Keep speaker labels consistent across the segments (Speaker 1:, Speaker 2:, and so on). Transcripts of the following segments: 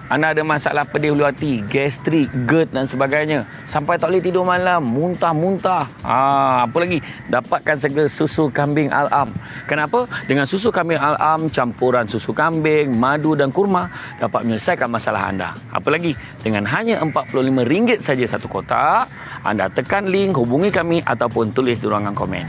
Speaker 1: anda ada masalah pedih hulu hati, gastrik, GERD dan sebagainya, sampai tak boleh tidur malam, muntah-muntah. Apa lagi? Dapatkan segera susu kambing Al-Am. Kenapa? Dengan susu kambing Al-Am, campuran susu kambing, madu dan kurma dapat menyelesaikan masalah anda. Apa lagi? Dengan hanya RM45 saja satu kotak, anda tekan link, hubungi kami ataupun tulis di ruangan komen.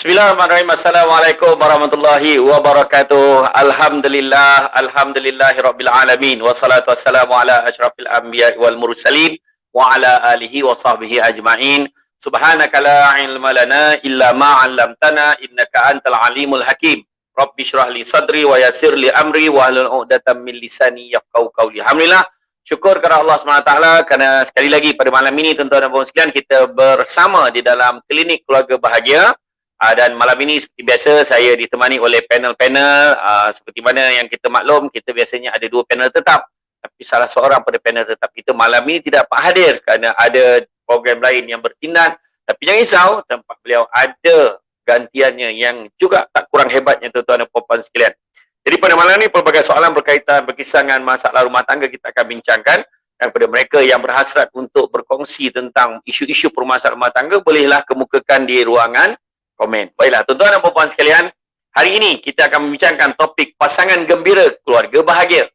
Speaker 2: Bismillahirrahmanirrahim. Assalamualaikum warahmatullahi wabarakatuh. Alhamdulillahirabbil alamin. Wassalatu wassalamu ala asyrafil anbiya'i wal mursalin wa ala alihi wa sahbihi ajma'in. Subhanaka la ilma lana illa ma 'allamtana innaka antal alimul hakim. Rabbi shrah li sadri wa yassir li amri wa hlul 'uqdatam min lisani yafqahu qawli. Alhamdulillah, syukur kepada Allah SWT kerana sekali lagi pada malam ini tuan-tuan dan puan sekalian kita bersama di dalam klinik keluarga bahagia. Dan malam ini seperti biasa saya ditemani oleh panel-panel seperti mana yang kita maklum, kita biasanya ada 2 panel tetap, tapi salah seorang pada panel tetap kita malam ini tidak dapat hadir kerana ada program lain yang bertindak. Tapi jangan risau, tempat beliau ada gantiannya yang juga tak kurang hebatnya tuan-tuan dan puan-puan sekalian. Jadi pada malam ini pelbagai soalan berkaitan berkisar dengan masalah rumah tangga kita akan bincangkan. Dan kepada mereka yang berhasrat untuk berkongsi tentang isu-isu permasalahan rumah tangga, bolehlah kemukakan di ruangan komen. Baiklah, tuan-tuan dan puan-puan sekalian, hari ini kita akan membincangkan topik pasangan gembira, keluarga bahagia.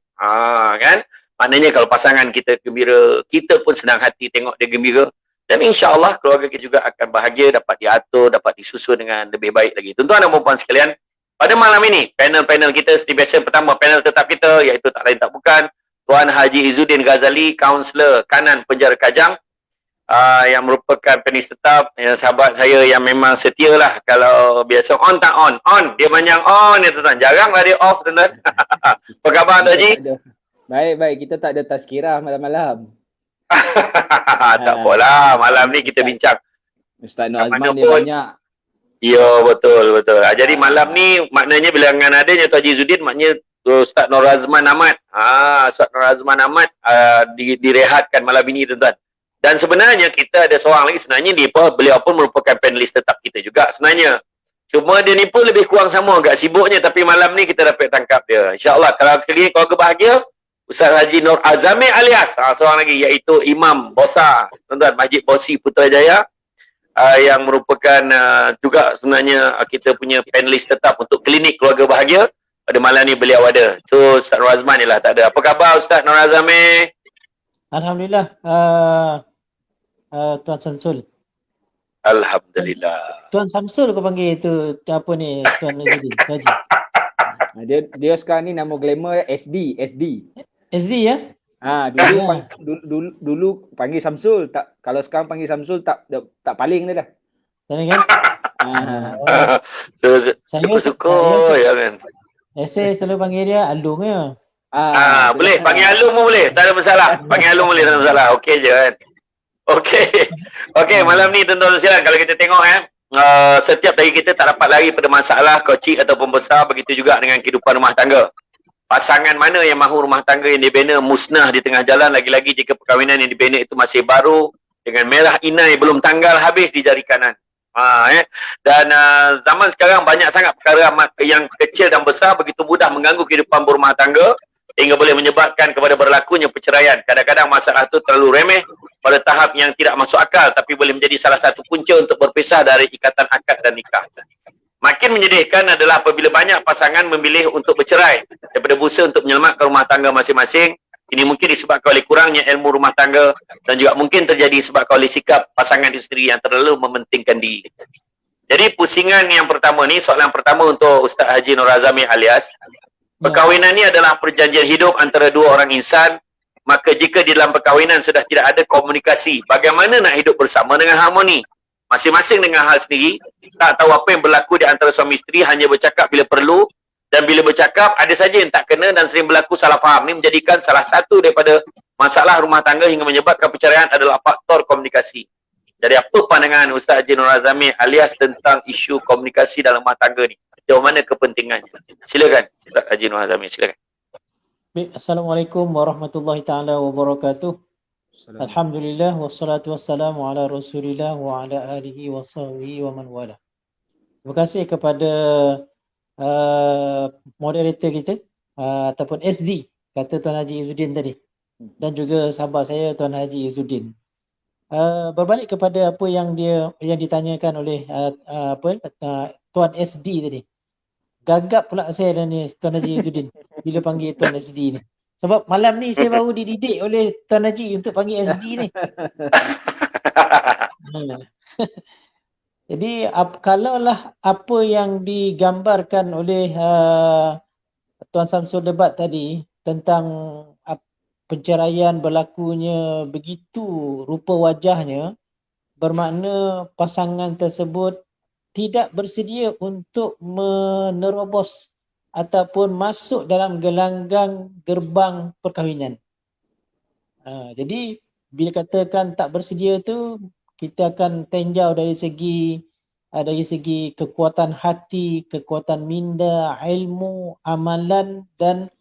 Speaker 2: Kan? Maknanya kalau pasangan kita gembira, kita pun senang hati tengok dia gembira. Dan insya-Allah keluarga kita juga akan bahagia, dapat diatur, dapat disusun dengan lebih baik lagi. Tuan-tuan dan puan-puan sekalian, pada malam ini, panel-panel kita seperti biasa, pertama panel tetap kita, iaitu tak lain tak bukan, Tuan Haji Izzuddin Ghazali, kaunselor kanan penjara Kajang, yang merupakan penis tetap, sahabat saya yang memang setia lah. Kalau biasa on tak on, dia banyak on ya tuan-tuan, jarang lah dia off tuan-tuan. Apa khabar Tuan Haji?
Speaker 3: Baik, kita tak ada tazkirah malam-malam.
Speaker 2: Tak apalah, malam ni kita bincang
Speaker 3: Ustaz Nur Azman dia banyak.
Speaker 2: Ya, betul. Jadi malam ni maknanya bila dengan adanya Tuan Haji Izzuddin, maknanya Ustaz Nur Azman Ahmad, Ustaz Nur Azman Ahmad direhatkan malam ini tuan-tuan. Dan sebenarnya kita ada seorang lagi, sebenarnya beliau pun merupakan panelis tetap kita juga sebenarnya. Cuma dia ni pun lebih kurang sama, agak sibuknya, tapi malam ni kita dapat tangkap dia. InsyaAllah kalau kali keluarga bahagia, Ustaz Haji Nur Azami alias seorang lagi, iaitu Imam Bosa, tuan-tuan, Masjid Bosi Putrajaya, yang merupakan juga sebenarnya kita punya panelis tetap untuk klinik keluarga bahagia. Pada malam ni beliau ada. So Ustaz Nur Azman ni lah, tak ada. Apa khabar Ustaz Nur Azami?
Speaker 4: Alhamdulillah. Tuan Samsul.
Speaker 2: Alhamdulillah.
Speaker 4: Tuan Samsul kau panggil tu apa ni Tuan Izzuddin Haji.
Speaker 3: Dia sekarang ni nama glamour SD.
Speaker 4: SD ya?
Speaker 3: Dulu panggil Samsul, tak, kalau sekarang panggil Samsul tak paling dia dah.
Speaker 4: Tahu kan?
Speaker 2: Suka-suka ya kan.
Speaker 4: Saya selalu panggil dia Alung ya.
Speaker 2: Boleh panggil Alung pun boleh, tak ada masalah. Panggil Alung boleh, tak ada masalah. Okey je kan. Okey, malam ni tuan-tuan sekalian, kalau kita tengok setiap dari kita tak dapat lari pada masalah kecil ataupun besar, begitu juga dengan kehidupan rumah tangga. Pasangan mana yang mahu rumah tangga yang dibina musnah di tengah jalan, lagi-lagi jika perkahwinan yang dibina itu masih baru dengan merah inai belum tanggal habis di jari kanan. Dan zaman sekarang banyak sangat perkara yang kecil dan besar begitu mudah mengganggu kehidupan berumah tangga hingga boleh menyebabkan kepada berlakunya perceraian. Kadang-kadang masalah itu terlalu remeh pada tahap yang tidak masuk akal, tapi boleh menjadi salah satu punca untuk berpisah dari ikatan akad dan nikah. Makin menyedihkan adalah apabila banyak pasangan memilih untuk bercerai daripada berusaha untuk menyelamatkan rumah tangga masing-masing. Ini mungkin disebabkan oleh kurangnya ilmu rumah tangga dan juga mungkin terjadi disebabkan oleh sikap pasangan itu sendiri yang terlalu mementingkan diri. Jadi pusingan yang pertama ni, soalan pertama untuk Ustaz Haji Nur Azami alias, perkahwinan ni adalah perjanjian hidup antara dua orang insan. Maka jika di dalam perkahwinan sudah tidak ada komunikasi, bagaimana nak hidup bersama dengan harmoni? Masing-masing dengan hal sendiri, tak tahu apa yang berlaku di antara suami isteri, hanya bercakap bila perlu, dan bila bercakap ada saja yang tak kena dan sering berlaku salah faham. Ini menjadikan salah satu daripada masalah rumah tangga hingga menyebabkan perceraian adalah faktor komunikasi. Jadi apa pandangan Ustaz Haji Nur Azami alias tentang isu komunikasi dalam rumah tangga ni? Sejauh mana kepentingannya? Silakan Ustaz Haji Nur Azami, silakan.
Speaker 4: Assalamualaikum warahmatullahi taala wabarakatuh. Alhamdulillah wassalatu wassalamu ala Rasulillah wa ala alihi wa sahbihi wa man wala. Terima kasih kepada moderator kita ataupun SD, kata Tuan Haji Izzuddin tadi. Dan juga sahabat saya Tuan Haji Izzuddin. Berbalik kepada apa yang ditanyakan oleh Tuan SD tadi. Gagap pula saya dan ni Tuan Haji Izzuddin bila panggil Tuan SD ni. Sebab malam ni saya baru dididik oleh Tuan Haji untuk panggil SD ni. Jadi kalaulah apa yang digambarkan oleh Tuan Samsul Debat tadi tentang penceraian berlakunya begitu rupa wajahnya, bermakna pasangan tersebut tidak bersedia untuk menerobos ataupun masuk dalam gelanggang gerbang perkahwinan. Jadi bila katakan tak bersedia tu, kita akan tinjau dari segi kekuatan hati, kekuatan minda, ilmu, amalan dan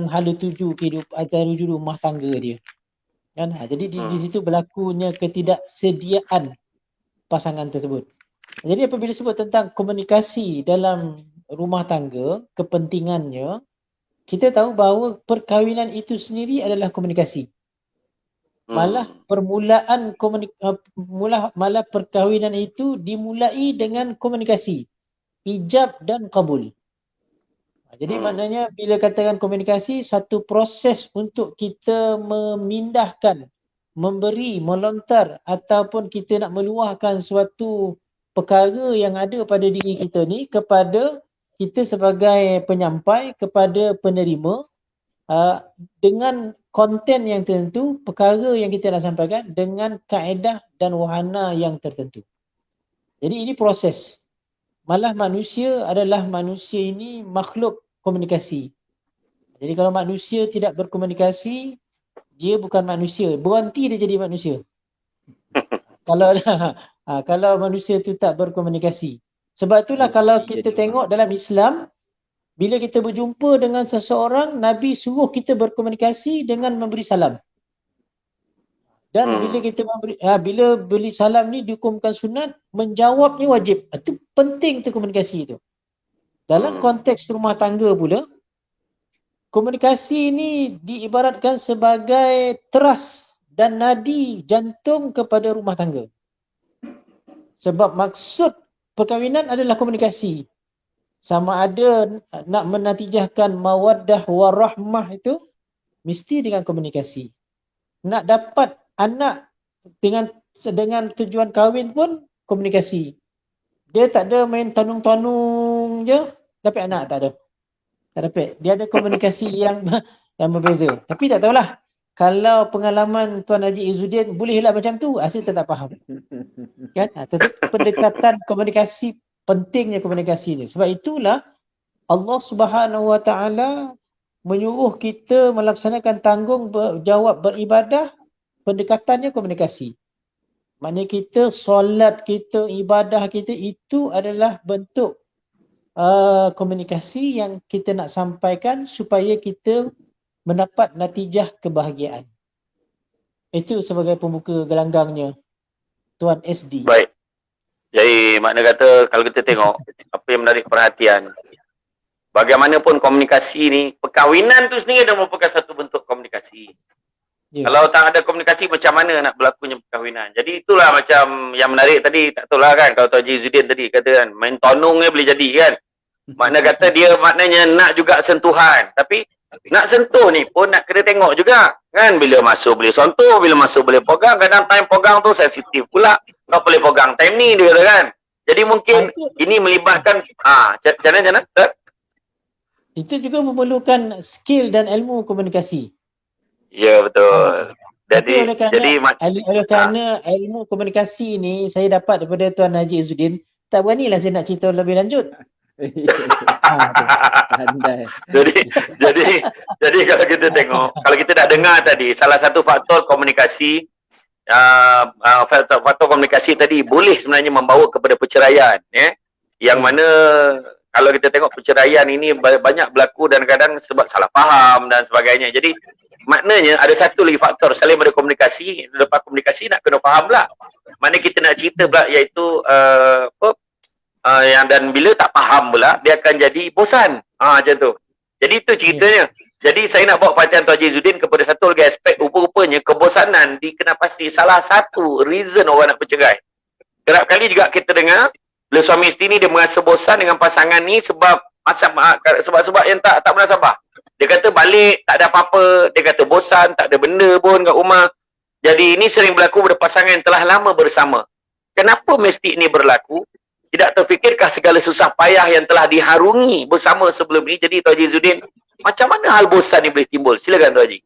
Speaker 4: hala tuju kehidupan atau tuju rumah tangga dia. Kan? Jadi di situ berlakunya ketidaksediaan pasangan tersebut. Jadi apabila sebut tentang komunikasi dalam rumah tangga, kepentingannya, kita tahu bahawa perkahwinan itu sendiri adalah komunikasi. Malah malah perkahwinan itu dimulai dengan komunikasi, ijab dan kabul. Jadi maknanya bila katakan komunikasi, satu proses untuk kita memindahkan, memberi, melontar ataupun kita nak meluahkan suatu perkara yang ada pada diri kita ni kepada kita sebagai penyampai, kepada penerima, dengan konten yang tertentu, perkara yang kita nak sampaikan dengan kaedah dan wahana yang tertentu. Jadi ini proses. Malah manusia ini makhluk komunikasi. Jadi kalau manusia tidak berkomunikasi, dia bukan manusia. Berhenti dia jadi manusia. Kalau manusia itu tak berkomunikasi. Sebab itulah kalau kita tengok dalam Islam, bila kita berjumpa dengan seseorang, Nabi suruh kita berkomunikasi dengan memberi salam. Dan bila beri salam ni dihukumkan sunat, menjawabnya wajib. Itu penting tu komunikasi itu. Dalam konteks rumah tangga pula, komunikasi ni diibaratkan sebagai teras dan nadi jantung kepada rumah tangga. Sebab maksud perkahwinan adalah komunikasi. Sama ada nak menatijahkan mawaddah warahmah itu, mesti dengan komunikasi. Nak dapat anak dengan tujuan kahwin pun komunikasi. Dia tak ada main tanung-tanung je, tapi anak tak ada. Tak dapat. Dia ada komunikasi yang berbeza. Tapi tak tahulah. Kalau pengalaman Tuan Haji Izzuddin bolehlah macam tu, asal tak faham. Kan? Tetapi pendekatan komunikasi, pentingnya komunikasi ni. Sebab itulah Allah Subhanahu Wa Taala menyuruh kita melaksanakan tanggungjawab beribadah, pendekatannya komunikasi. Maknanya kita, solat kita, ibadah kita itu adalah bentuk komunikasi yang kita nak sampaikan supaya kita mendapat natijah kebahagiaan. Itu sebagai pembuka gelanggangnya Tuan SD.
Speaker 2: Baik. Jadi makna kata kalau kita tengok apa yang menarik perhatian, bagaimanapun komunikasi ni, perkahwinan tu sendiri dah merupakan satu bentuk komunikasi. Yeah. Kalau tak ada komunikasi, macam mana nak berlakunya perkahwinan? Jadi itulah macam yang menarik tadi, tak tahulah kan, kalau Tuan Haji Izzuddin tadi kata kan, main tonongnya boleh jadi kan. Makna kata dia maknanya nak juga sentuhan, tapi nak sentuh ni pun nak kena tengok juga kan, bila masuk boleh sentuh, bila masuk boleh pegang. Kadang time pegang tu sensitif pula, tak boleh pegang time ni dia kata kan. Jadi mungkin ini melibatkan macam mana Ustaz?
Speaker 4: Itu juga memerlukan skill dan ilmu komunikasi.
Speaker 2: Ya, betul. Jadi
Speaker 4: oleh kerana ilmu komunikasi ni saya dapat daripada Tuan Haji Izzuddin, tak beranilah saya nak cerita lebih lanjut. Jadi
Speaker 2: kalau kita tengok, kalau kita dah dengar tadi, salah satu faktor komunikasi, faktor komunikasi tadi boleh sebenarnya membawa kepada perceraian, yang mana kalau kita tengok perceraian ini banyak berlaku dan kadang sebab salah faham dan sebagainya. Jadi maknanya ada satu lagi faktor, selain pada komunikasi, lepas komunikasi nak kena faham pula. Mana kita nak cerita pula, iaitu dan bila tak faham pula dia akan jadi bosan. Macam tu. Jadi itu ceritanya. Jadi saya nak bawa perhatian Tuan Haji Izzuddin kepada satu lagi aspek. Rupa-rupanya kebosanan dikenapasti salah satu reason orang nak bercerai. Kerap kali juga kita dengar bila suami isteri ni dia merasa bosan dengan pasangan ni sebab sebab yang tak munasabah. Dia kata balik tak ada apa-apa, dia kata bosan, tak ada benda pun kat rumah. Jadi ini sering berlaku pada pasangan yang telah lama bersama. Kenapa mesti ini berlaku? Tidak terfikirkah segala susah payah yang telah diharungi bersama sebelum ini? Jadi Tuan Haji Izzuddin, macam mana hal bosan ni boleh timbul? Silakan Tuan Haji.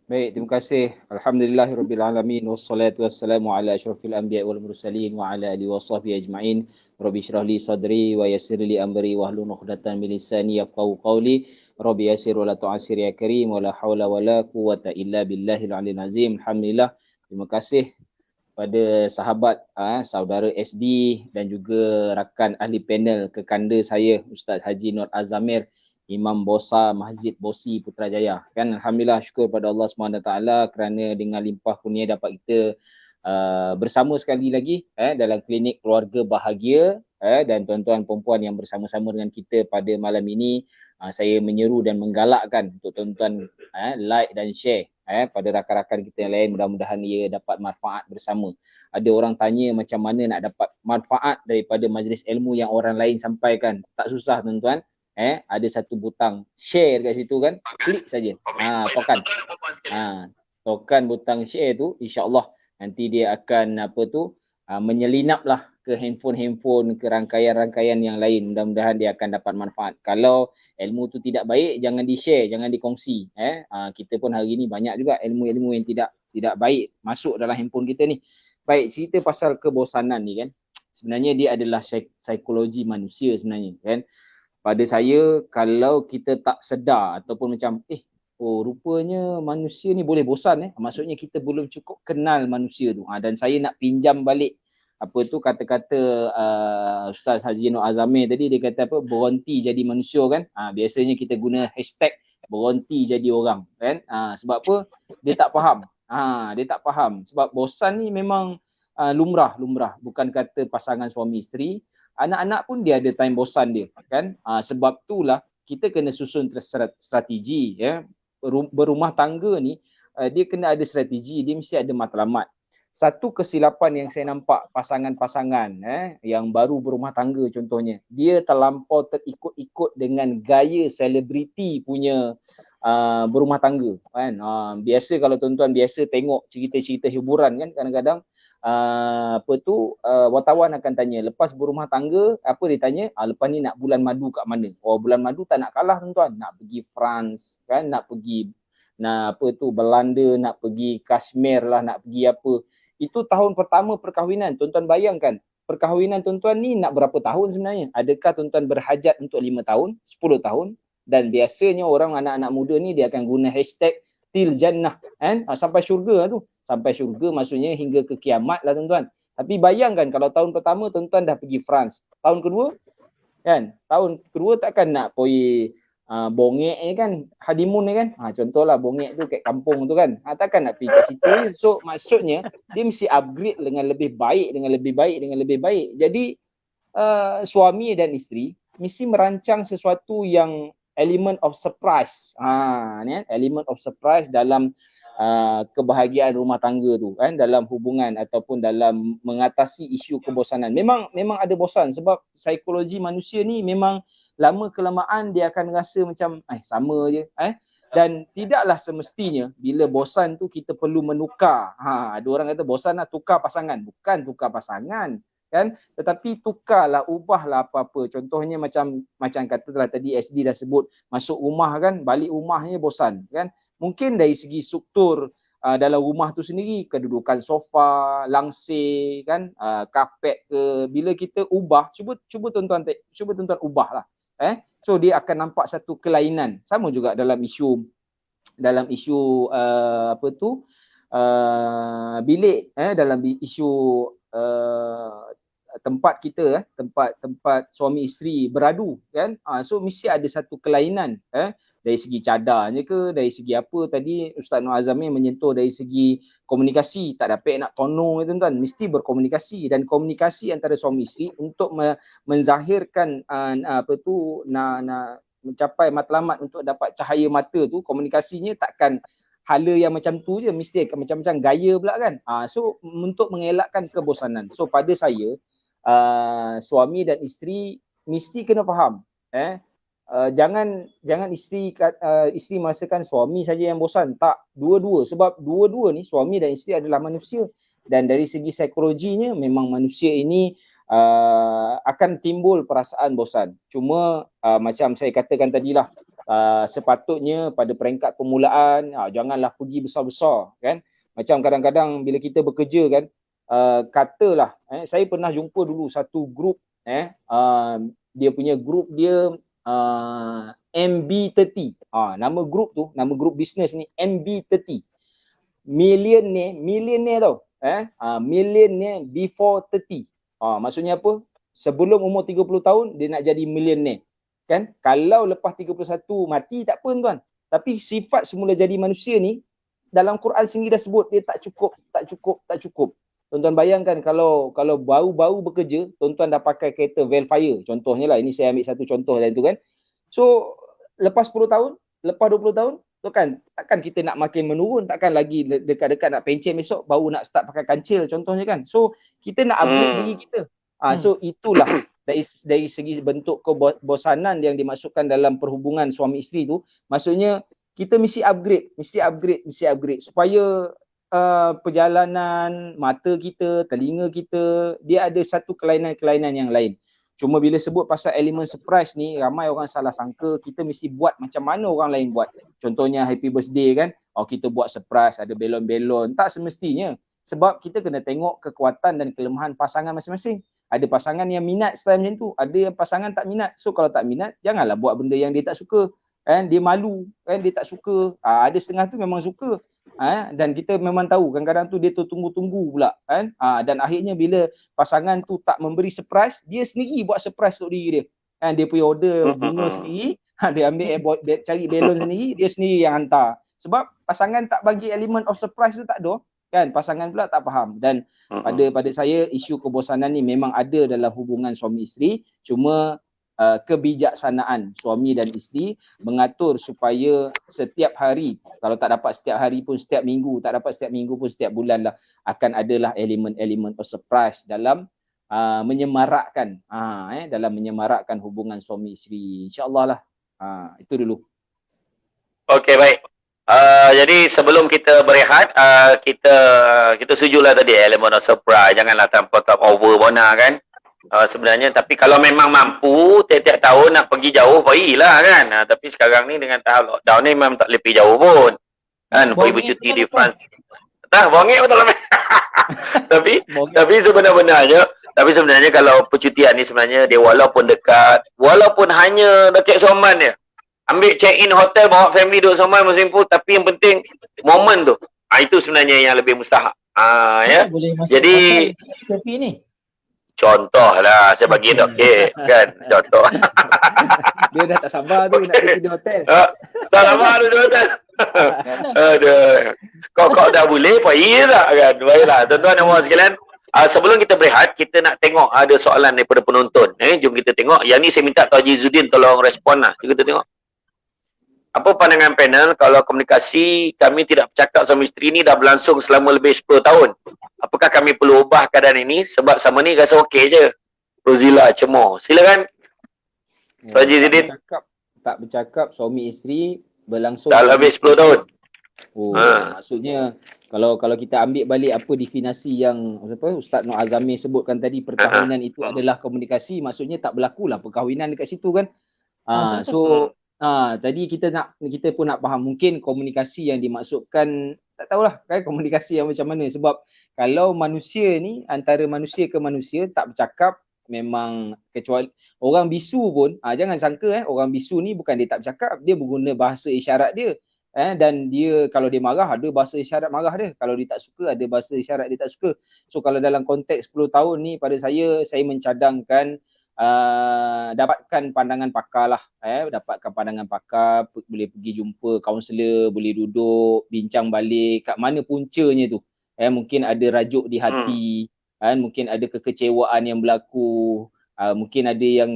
Speaker 3: Baik, terima kasih. Alhamdulillahirabbil wassalatu wassalamu ala asyrafil anbiya wal mursalin wa ala alihi washabbihi ajmain. Rabbi shrah li sadri wa yassir li amri wahlul 'uqdatam min lisani yafqahu qawli. Rabbi yassir wa la tu'assir ya karim wa la haula wa la quwwata illa billahil aliyil azim. Alhamdulillah. Terima kasih pada sahabat saudara SD dan juga rakan ahli panel kekanda saya Ustaz Haji Nur Azamir, Imam Bosa Masjid Bosi Putrajaya. Kan alhamdulillah, syukur pada Allah SWT kerana dengan limpah kurnia dapat kita bersama sekali lagi dalam klinik keluarga bahagia dan tuan-tuan perempuan yang bersama-sama dengan kita pada malam ini. Saya menyeru dan menggalakkan untuk tuan-tuan like dan share pada rakan-rakan kita yang lain, mudah-mudahan ia dapat manfaat bersama. Ada orang tanya macam mana nak dapat manfaat daripada majlis ilmu yang orang lain sampaikan. Tak susah tuan-tuan. Ada satu butang share kat situ kan, klik saja. Tekan. Tekan butang share tu, insya-Allah nanti dia akan menyelinaplah ke handphone-handphone, ke rangkaian-rangkaian yang lain. Mudah-mudahan dia akan dapat manfaat. Kalau ilmu tu tidak baik, jangan di-share, jangan dikongsi. Kita pun hari ni banyak juga ilmu-ilmu yang tidak baik masuk dalam handphone kita ni. Baik, cerita pasal kebosanan ni kan. Sebenarnya dia adalah psikologi manusia sebenarnya kan. Pada saya, kalau kita tak sedar ataupun macam rupanya manusia ni boleh bosan maksudnya kita belum cukup kenal manusia tu. Dan saya nak pinjam balik kata-kata Ustaz Haji Nur Azamir tadi. Dia kata berhenti jadi manusia kan. Biasanya kita guna hashtag berhenti jadi orang kan. Sebab apa? Dia tak faham. Dia tak faham. Sebab bosan ni memang lumrah. Bukan kata pasangan suami isteri. Anak-anak pun dia ada time bosan dia kan. Sebab itulah kita kena susun strategi ya. Berumah tangga ni dia kena ada strategi, dia mesti ada matlamat. Satu kesilapan yang saya nampak pasangan-pasangan yang baru berumah tangga contohnya, dia terlampau terikut-ikut dengan gaya selebriti punya berumah tangga kan. Biasa kalau tuan-tuan biasa tengok cerita-cerita hiburan kan, kadang-kadang wartawan akan tanya lepas berumah tangga, apa dia tanya? Lepas ni nak bulan madu kat mana? Bulan madu tak nak kalah tuan-tuan, nak pergi France kan, nak pergi Belanda, nak pergi Kashmir lah, nak pergi apa. Itu tahun pertama perkahwinan. Tuan-tuan bayangkan, perkahwinan tuan-tuan ni nak berapa tahun sebenarnya? Adakah tuan-tuan berhajat untuk 5 tahun, 10 tahun? Dan biasanya orang anak-anak muda ni dia akan guna hashtag til jannah kan, sampai syurga tu. Sampai syurga maksudnya hingga ke kiamat lah tuan-tuan. Tapi bayangkan kalau tahun pertama tuan-tuan dah pergi France. Tahun kedua kan, tahun kedua takkan nak pergi bongek ni kan, honeymoon ni kan. Contohlah bongek tu kat kampung tu kan. Takkan nak pergi kat situ. So maksudnya dia mesti upgrade dengan lebih baik. Jadi suami dan isteri mesti merancang sesuatu yang element of surprise. Element of surprise dalam kebahagiaan rumah tangga tu kan, dalam hubungan ataupun dalam mengatasi isu kebosanan. Memang ada bosan sebab psikologi manusia ni memang lama kelamaan dia akan rasa macam sama je dan tidaklah semestinya bila bosan tu kita perlu menukar. Ada orang kata bosan nak tukar pasangan. Bukan tukar pasangan kan, tetapi tukarlah, ubahlah apa-apa. Contohnya macam katalah tadi SD dah sebut, masuk rumah kan, balik rumahnya bosan kan. Mungkin dari segi struktur dalam rumah tu sendiri, kedudukan sofa, langsir kan, kapet ke, bila kita ubah, cuba tuan-tuan ubahlah. So dia akan nampak satu kelainan. Sama juga dalam isu bilik, dalam isu tempat kita, tempat suami isteri beradu kan. So mesti ada satu kelainan dari segi cadarnya ke, dari segi apa tadi Ustaz Nur Azami menyentuh dari segi komunikasi, tak dapat nak tolong tuan-tuan, mesti berkomunikasi, dan komunikasi antara suami isteri untuk menzahirkan nak mencapai matlamat untuk dapat cahaya mata tu, komunikasinya takkan hala yang macam tu je, mesti akan macam-macam gaya pula kan. So untuk mengelakkan kebosanan. So pada saya suami dan isteri mesti kena faham jangan isteri merasakan suami saja yang bosan. Tak, dua-dua, sebab dua-dua ni suami dan isteri adalah manusia, dan dari segi psikologinya memang manusia ini akan timbul perasaan bosan. Cuma macam saya katakan tadilah, sepatutnya pada peringkat permulaan janganlah pergi besar-besar kan. Macam kadang-kadang bila kita bekerja kan, katalah saya pernah jumpa dulu satu grup dia punya grup dia MB30. Nama grup bisnes ni MB30. Millionaire tau. Millionaire before 30. Maksudnya apa? Sebelum umur 30 tahun dia nak jadi millionaire. Kan? Kalau lepas 31 mati tak apa tuan. Tapi sifat semula jadi manusia ni dalam Quran sendiri dah sebut dia tak cukup. Tuan-tuan bayangkan kalau baru-baru bekerja, tuan-tuan dah pakai kereta Velfire contohnya lah, ini saya ambil satu contoh dari tu kan. So lepas 10 tahun, lepas 20 tahun tu kan, takkan kita nak makin menurun, takkan lagi dekat-dekat nak pencen besok baru nak start pakai kancil contohnya kan. So kita nak upgrade diri kita. So itulah dari segi bentuk kebosanan yang dimasukkan dalam perhubungan suami isteri tu, maksudnya kita mesti upgrade supaya perjalanan mata kita, telinga kita, dia ada satu kelainan-kelainan yang lain. Cuma bila sebut pasal elemen surprise ni, ramai orang salah sangka kita mesti buat macam mana orang lain buat. Contohnya happy birthday kan, kita buat surprise, ada belon-belon. Tak semestinya. Sebab kita kena tengok kekuatan dan kelemahan pasangan masing-masing. Ada pasangan yang minat style macam tu, ada yang pasangan tak minat. So kalau tak minat, janganlah buat benda yang dia tak suka. Dia malu, dia tak suka. Ada setengah tu memang suka. Dan kita memang tahu kadang-kadang tu dia tertunggu-tunggu pula kan. Dan akhirnya bila pasangan tu tak memberi surprise, dia sendiri buat surprise untuk diri dia. Dia punya order bunga sendiri, dia ambil cari balon sendiri, dia sendiri yang hantar. Sebab pasangan tak bagi elemen of surprise tu tak ada kan, pasangan pula tak faham. Dan pada saya isu kebosanan ni memang ada dalam hubungan suami isteri, cuma kebijaksanaan suami dan isteri mengatur supaya setiap hari, kalau tak dapat setiap hari pun setiap minggu, tak dapat setiap minggu pun setiap bulan lah, akan adalah elemen-elemen of surprise dalam menyemarakkan hubungan suami isteri. InsyaAllah lah. Itu dulu.
Speaker 2: Okey, baik. Jadi sebelum kita berehat, kita setujulah tadi elemen of surprise, janganlah tanpa over bona kan. Sebenarnya, tapi kalau memang mampu tiap-tiap tahun nak pergi jauh, baiklah kan. Tapi sekarang ni dengan tahap lockdown ni memang tak boleh pergi jauh pun kan. Pergi bercuti di France, bongek betul lah. tapi sebenarnya kalau percutian ni sebenarnya dia walaupun dekat, walaupun hanya dekat Soman je, ambil check in hotel, bawa family duduk Soman musim pun, tapi yang penting momen tu, itu sebenarnya yang lebih mustahak. Ya. Jadi
Speaker 4: kopi ni
Speaker 2: contoh lah, saya bagi okey kan, contoh.
Speaker 3: Dia dah tak sabar tu nak pergi di hotel.
Speaker 2: Tak sabar di hotel. Aduh. Kau dah boleh, pergi tak kan. Baiklah, tuan-tuan dan puan sekalian, sebelum kita berehat, kita nak tengok ada soalan daripada penonton. Jom kita tengok. Yang ni saya minta Tuan Haji Zuddin tolong respon lah. Jom kita tengok. Apa pandangan panel kalau komunikasi kami tidak bercakap suami isteri ni dah berlangsung selama lebih 10 tahun? Apakah kami perlu ubah keadaan ini? Sebab sama ni rasa okey je. Rozila Cemor. Silakan. Haji Zuddin.
Speaker 3: Tak bercakap suami isteri berlangsung
Speaker 2: dah lebih 10 tahun.
Speaker 3: Maksudnya kalau kita ambil balik apa definisi yang Ustaz Nur Azami sebutkan tadi, perkahwinan itu adalah komunikasi, maksudnya tak berlakulah perkahwinan dekat situ kan. Tadi kita pun nak faham mungkin komunikasi yang dimaksudkan, tak tahulah kan komunikasi yang macam mana. Sebab kalau manusia ni, antara manusia ke manusia tak bercakap, memang kecuali orang bisu pun, jangan sangka orang bisu ni bukan dia tak bercakap, dia berguna bahasa isyarat dia. Dan dia kalau dia marah ada bahasa isyarat marah dia, kalau dia tak suka ada bahasa isyarat dia tak suka. So kalau dalam konteks 10 tahun ni, pada saya mencadangkan dapatkan pandangan pakar lah, dapatkan pandangan pakar, boleh pergi jumpa kaunselor, boleh duduk bincang balik kat mana puncanya tu. Mungkin ada rajuk di hati, mungkin ada kekecewaan yang berlaku, mungkin ada yang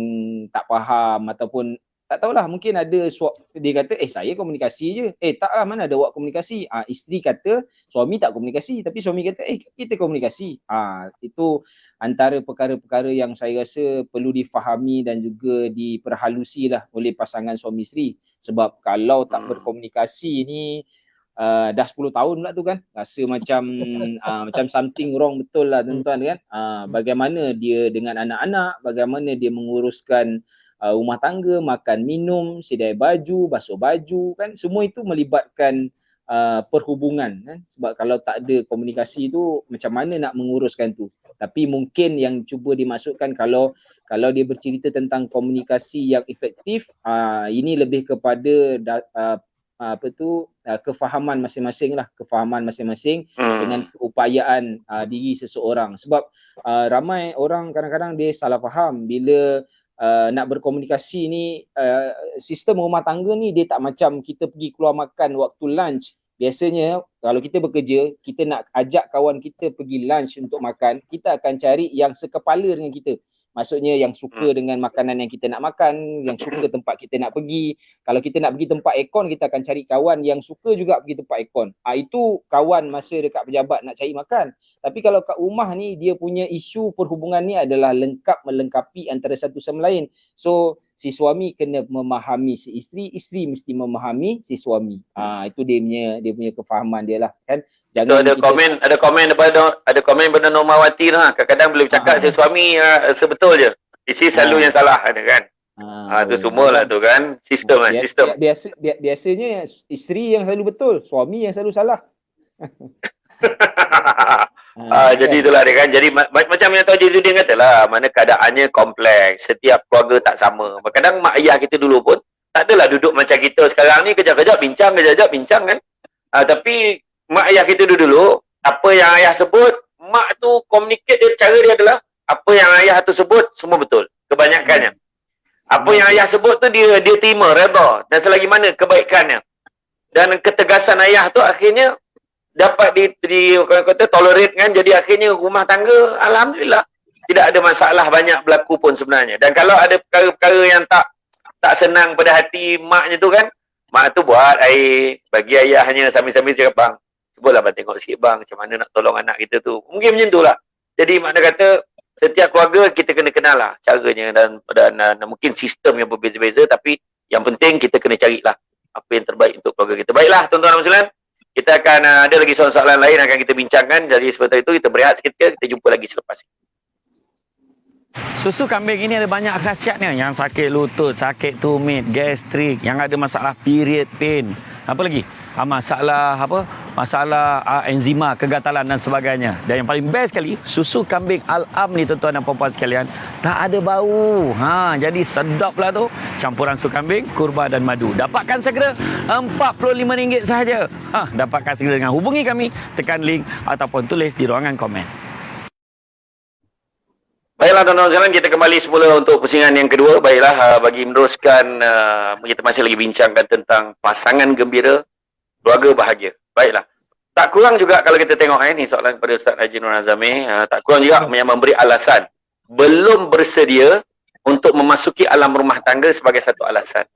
Speaker 3: tak faham ataupun tak tahulah, mungkin ada dia kata saya komunikasi je. Taklah, mana ada awak komunikasi. Isteri kata suami tak komunikasi, tapi suami kata kita komunikasi. Itu antara perkara-perkara yang saya rasa perlu difahami dan juga diperhalusi lah oleh pasangan suami isteri. Sebab kalau tak berkomunikasi ni dah 10 tahun pula tu kan, rasa macam macam something wrong betul lah tuan-tuan kan. Bagaimana dia dengan anak-anak, bagaimana dia menguruskan rumah tangga, makan minum, sidai baju, basuh baju kan, semua itu melibatkan perhubungan kan. Sebab kalau tak ada komunikasi tu macam mana nak menguruskan tu. Tapi mungkin yang cuba dimasukkan kalau dia bercerita tentang komunikasi yang efektif, ini lebih kepada kefahaman masing-masing lah, dengan keupayaan diri seseorang. Sebab ramai orang kadang-kadang dia salah faham bila nak berkomunikasi ni, sistem rumah tangga ni dia tak macam kita pergi keluar makan waktu lunch. Biasanya kalau kita bekerja, kita nak ajak kawan kita pergi lunch untuk makan, kita akan cari yang sekepala dengan kita. Maksudnya yang suka dengan makanan yang kita nak makan, yang suka tempat kita nak pergi. Kalau kita nak pergi tempat aircon, kita akan cari kawan yang suka juga pergi tempat aircon. Itu kawan masa dekat pejabat nak cari makan. Tapi kalau kat rumah ni, dia punya isu perhubungan ni adalah melengkapi antara satu sama lain. So si suami kena memahami si isteri, isteri mesti memahami si suami. Itu dia punya kefahaman dia lah kan. Jangan
Speaker 2: ada komen daripada Normawati lah. Kadang-kadang boleh bercakap si suami sebetul je. Isteri selalu yang salah ada kan. Tu semua lah tu kan. Sistem.
Speaker 3: Biasanya isteri yang selalu betul, suami yang selalu salah.
Speaker 2: Jadi itulah dia kan. Jadi macam yang Tuan Jizudin kata lah, mana keadaannya kompleks, setiap keluarga tak sama. Kadang mak ayah kita dulu pun tak adalah duduk macam kita sekarang ni, kejap-kejap bincang kan. Tapi mak ayah kita dulu, apa yang ayah sebut, mak tu communicate dia, cara dia adalah apa yang ayah tu sebut semua betul, kebanyakannya. Apa yang ayah sebut tu dia terima, redha, dan selagi mana kebaikannya. Dan ketegasan ayah tu akhirnya dapat kata tolerate kan. Jadi akhirnya rumah tangga alhamdulillah tidak ada masalah banyak berlaku pun sebenarnya. Dan kalau ada perkara-perkara yang tak senang pada hati maknya tu kan, mak tu buat air bagi ayahnya sambil-sambil cakap, bang, cubalah bang tengok sikit bang macam mana nak tolong anak kita tu. Mungkin macam tu lah. Jadi makna kata setiap keluarga kita kena kenal lah caranya dan mungkin sistem yang berbeza-beza, tapi yang penting kita kena carilah apa yang terbaik untuk keluarga kita. Baiklah tuan-tuan dan muslimin, kita akan ada lagi soalan-soalan lain akan kita bincangkan. Jadi seperti itu kita berehat seketika, kita jumpa lagi selepas ini.
Speaker 1: Susu kambing ini ada banyak khasiatnya. Yang sakit lutut, sakit tumit, gastrik, yang ada masalah period pain. Apa lagi? Masalah enzima, kegatalan dan sebagainya. Dan yang paling best sekali, susu kambing Al-Am ni tuan-tuan dan puan-puan sekalian, tak ada bau. Jadi sedap lah tu. Campuran susu kambing, kurma dan madu. Dapatkan segera RM45 sahaja. Dapatkan segera dengan hubungi kami, tekan link ataupun tulis di ruangan komen.
Speaker 2: Baiklah tuan-tuan sekalian, kita kembali semula untuk pusingan yang kedua. Baiklah, bagi meneruskan, kita masih lagi bincangkan tentang pasangan gembira, keluarga bahagia. Baiklah. Tak kurang juga kalau kita tengok ni soalan kepada Ustaz Haji Nur Azami, tak kurang juga yang memberi alasan belum bersedia untuk memasuki alam rumah tangga sebagai satu alasan.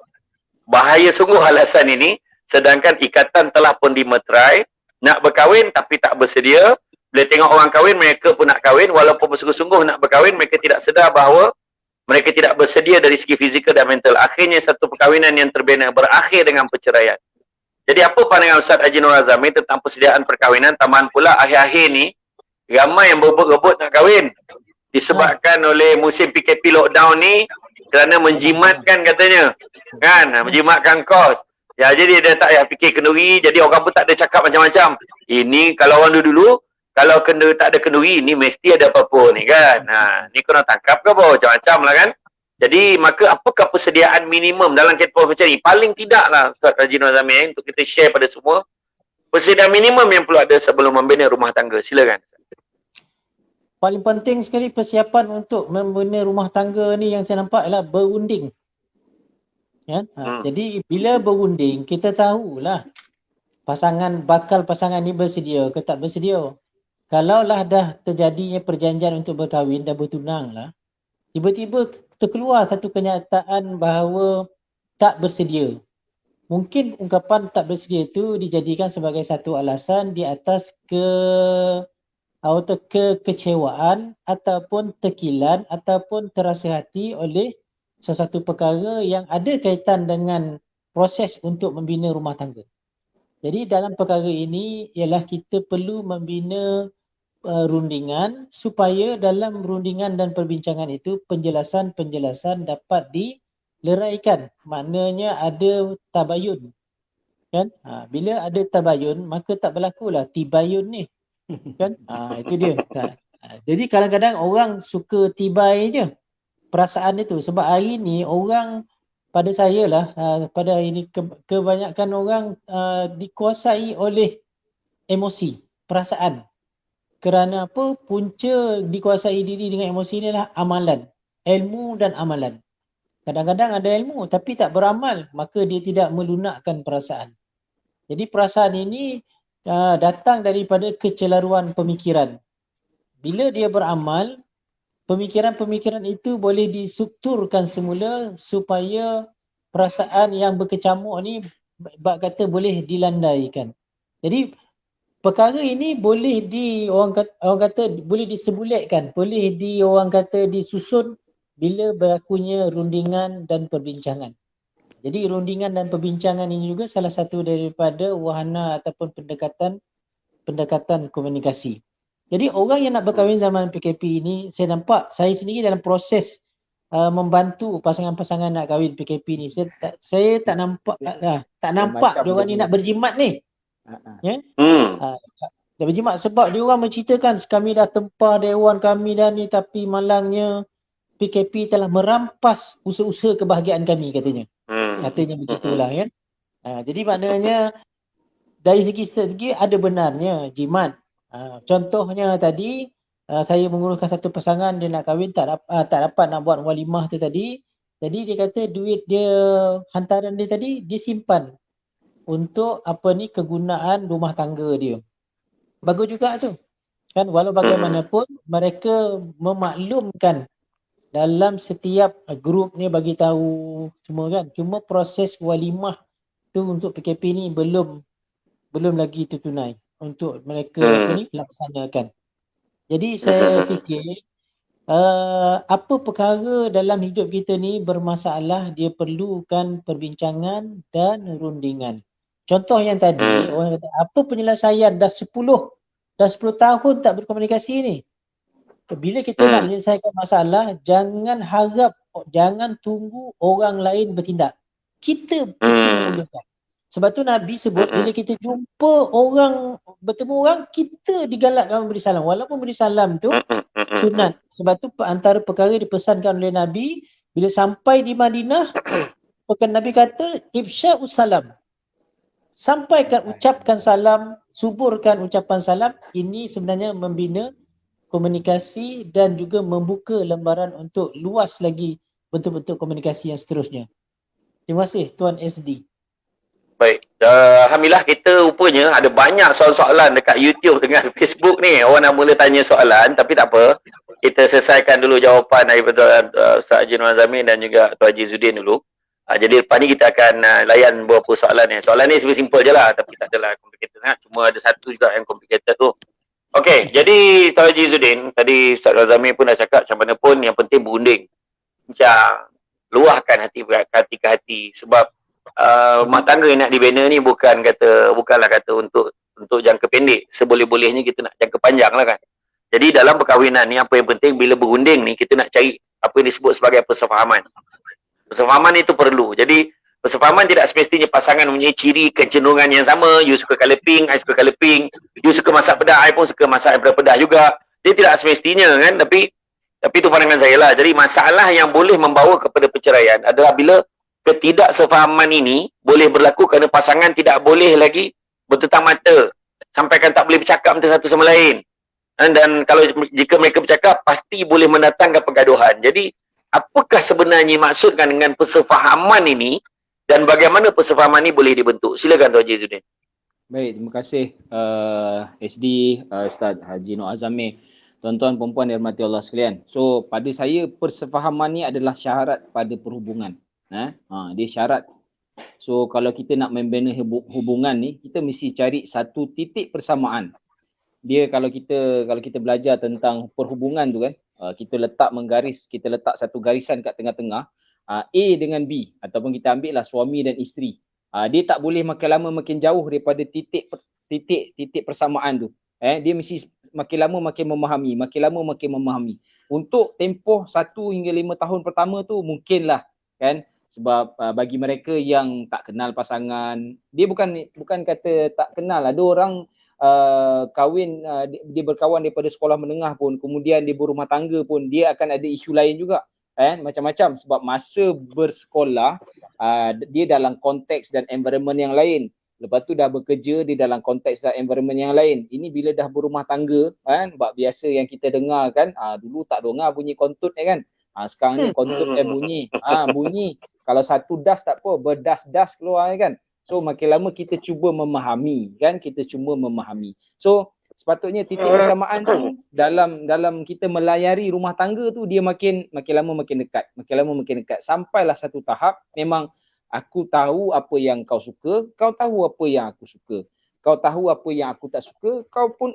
Speaker 2: Bahaya sungguh alasan ini, sedangkan ikatan telah pun dimeterai, nak berkahwin tapi tak bersedia. Bila tengok orang kahwin, mereka pun nak kahwin, walaupun bersungguh-sungguh nak berkahwin, mereka tidak sedar bahawa mereka tidak bersedia dari segi fizikal dan mental. Akhirnya satu perkahwinan yang terbina berakhir dengan perceraian. Jadi apa pandangan Ustaz Haji Nur Azami tentang persediaan perkahwinan? Tambahan pula akhir-akhir ni ramai yang berebut-rebut nak kahwin disebabkan oleh musim PKP lockdown ni, kerana menjimatkan katanya kan, menjimatkan kos. Ya, jadi dia tak payah fikir kenduri, jadi orang pun tak ada cakap macam-macam. Ini kalau orang dulu kalau tak ada kenduri, ni mesti ada apa-apa ni kan. Ni kena tangkap ke apa? Macam-macam lah kan. Jadi, maka apakah persediaan minimum dalam kehidupan macam ni? Paling tidak lah, Ustaz Haji Nur Azami, untuk kita share pada semua. Persediaan minimum yang perlu ada sebelum membina rumah tangga. Silakan.
Speaker 4: paling penting sekali persiapan untuk membina rumah tangga ni yang saya nampak ialah berunding. Ya? Jadi bila berunding, kita tahulah bakal pasangan ni bersedia ke tak bersedia. Kalaulah dah terjadinya perjanjian untuk berkahwin dan bertunang lah, tiba-tiba terkeluar satu kenyataan bahawa tak bersedia. Mungkin ungkapan tak bersedia itu dijadikan sebagai satu alasan di atas kekecewaan ataupun tekilan ataupun terasa hati oleh sesuatu perkara yang ada kaitan dengan proses untuk membina rumah tangga. Jadi dalam perkara ini ialah kita perlu membina rundingan supaya dalam rundingan dan perbincangan itu penjelasan-penjelasan dapat dileraikan. Maknanya ada tabayun. Kan? Bila ada tabayun, maka tak berlakulah tibayun ni. Kan? Itu dia. Jadi kadang-kadang orang suka tibai je perasaan itu. Sebab hari ni orang, pada saya lah, pada ini kebanyakan orang dikuasai oleh emosi, perasaan. Kerana apa? Punca dikuasai diri dengan emosi ni adalah amalan. Ilmu dan amalan. Kadang-kadang ada ilmu tapi tak beramal, maka dia tidak melunakkan perasaan. Jadi perasaan ini datang daripada kecelaruan pemikiran. Bila dia beramal, pemikiran-pemikiran itu boleh distrukturkan semula supaya perasaan yang berkecamuk ni bab kata boleh dilandaikan. Jadi perkara ini boleh orang kata boleh disebuletkan, boleh orang kata disusun bila berlakunya rundingan dan perbincangan. Jadi rundingan dan perbincangan ini juga salah satu daripada wahana ataupun pendekatan komunikasi. Jadi orang yang nak berkahwin zaman PKP ini, saya nampak saya sendiri dalam proses membantu pasangan-pasangan nak kahwin PKP ni. Saya tak nampak diorang ni nak berjimat ni. Ya? Dah berjimat sebab diorang menceritakan kami dah tempah dewan kami dah ni, tapi malangnya PKP telah merampas usaha-usaha kebahagiaan kami katanya. Katanya begitulah kan. Jadi maknanya dari segi strategi ada benarnya jimat. Contohnya tadi saya menguruskan satu pasangan dia nak kahwin tak dapat nak buat walimah tu tadi. Jadi dia kata duit dia hantaran dia tadi dia simpan untuk kegunaan rumah tangga dia. Bagus juga tu. Kan walau bagaimanapun mereka memaklumkan dalam setiap grup ni bagi tahu semua kan. Cuma proses walimah tu untuk PKP ni belum lagi tertunai untuk mereka laksanakan. Jadi saya fikir apa perkara dalam hidup kita ni bermasalah, dia perlukan perbincangan dan rundingan. Contoh yang tadi, orang kata apa penyelesaian dah 10 tahun tak berkomunikasi ni. Bila kita nak menyelesaikan masalah, jangan tunggu orang lain bertindak. Kita memulakan. Sebab tu Nabi sebut bila kita bertemu orang, kita digalakkan memberi salam. Walaupun beri salam tu sunat. Sebab tu antara perkara dipesankan oleh Nabi, bila sampai di Madinah, Nabi kata ifsya'us salam. Sampaikan, ucapkan salam, suburkan ucapan salam. Ini sebenarnya membina komunikasi dan juga membuka lembaran untuk luas lagi bentuk-bentuk komunikasi yang seterusnya. Terima kasih Tuan SD.
Speaker 2: Baik, alhamdulillah kita rupanya ada banyak soalan-soalan dekat YouTube dengan Facebook ni. Orang nak mula tanya soalan tapi tak apa. Kita selesaikan dulu jawapan daripada Ustaz Haji Nur Azamin dan juga Tuan Haji Zuddin dulu. Jadi lepas ni kita akan layan beberapa soalan ni. Soalan ni simple je lah tapi tak adalah complicated sangat. Cuma ada satu juga yang complicated tu. Okey, jadi Tuan Haji Zuddin, tadi Ustaz Azamin pun dah cakap macam mana pun yang penting berunding. Macam luahkan hati ke hati sebab rumah tangga yang nak dibina ni bukanlah kata untuk jangka pendek. Seboleh-bolehnya kita nak jangka panjang lah kan. Jadi dalam perkahwinan ni apa yang penting bila berunding ni kita nak cari apa yang disebut sebagai persefahaman. Persefahaman itu perlu. Jadi persefahaman tidak semestinya pasangan mempunyai ciri kecenderungan yang sama. You suka colour pink, I suka colour pink. You suka masak pedas, I pun suka masak pedas juga. Dia tidak semestinya kan. Tapi itu pandangan saya lah. Jadi masalah yang boleh membawa kepada perceraian adalah bila ketidaksefahaman ini boleh berlaku kerana pasangan tidak boleh lagi bertetang mata. Sampaikan tak boleh bercakap antara satu sama lain. Dan kalau jika mereka bercakap, pasti boleh mendatangkan pergaduhan. Jadi, apakah sebenarnya maksudkan dengan persefahaman ini dan bagaimana persefahaman ini boleh dibentuk? Silakan Tuan Haji Izzuddin.
Speaker 3: Baik, terima kasih SD, Ustaz Haji Nur Azamir. Tuan-tuan perempuan dirahmati Allah sekalian. So, pada saya persefahaman ni adalah syarat pada perhubungan. Dia syarat. So, kalau kita nak membina hubungan ni, kita mesti cari satu titik persamaan. Dia kalau kita belajar tentang perhubungan tu kan, kita letak satu garisan kat tengah-tengah, A dengan B, ataupun kita ambil lah suami dan isteri. Dia tak boleh makin lama makin jauh daripada titik persamaan tu. Dia mesti makin lama makin memahami. Untuk tempoh 1 hingga 5 tahun pertama tu mungkinlah kan, sebab bagi mereka yang tak kenal pasangan, dia bukan kata tak kenal. Ada orang kahwin, dia berkawan daripada sekolah menengah pun, kemudian dia berumah tangga pun, dia akan ada isu lain juga. Macam-macam, sebab masa bersekolah dia dalam konteks dan environment yang lain. Lepas tu dah bekerja di dalam konteks dan environment yang lain. Ini bila dah berumah tangga sebab biasa yang kita dengar kan, dulu tak dengar bunyi kontut kan. Sekarang ni kontut bunyi. Bunyi. Kalau satu das tak apa, berdas-das keluar kan. So makin lama kita cuba memahami kan, So sepatutnya titik persamaan tu dalam kita melayari rumah tangga tu, dia makin lama makin dekat. Sampailah satu tahap memang aku tahu apa yang kau suka, kau tahu apa yang aku suka. Kau tahu apa yang aku tak suka,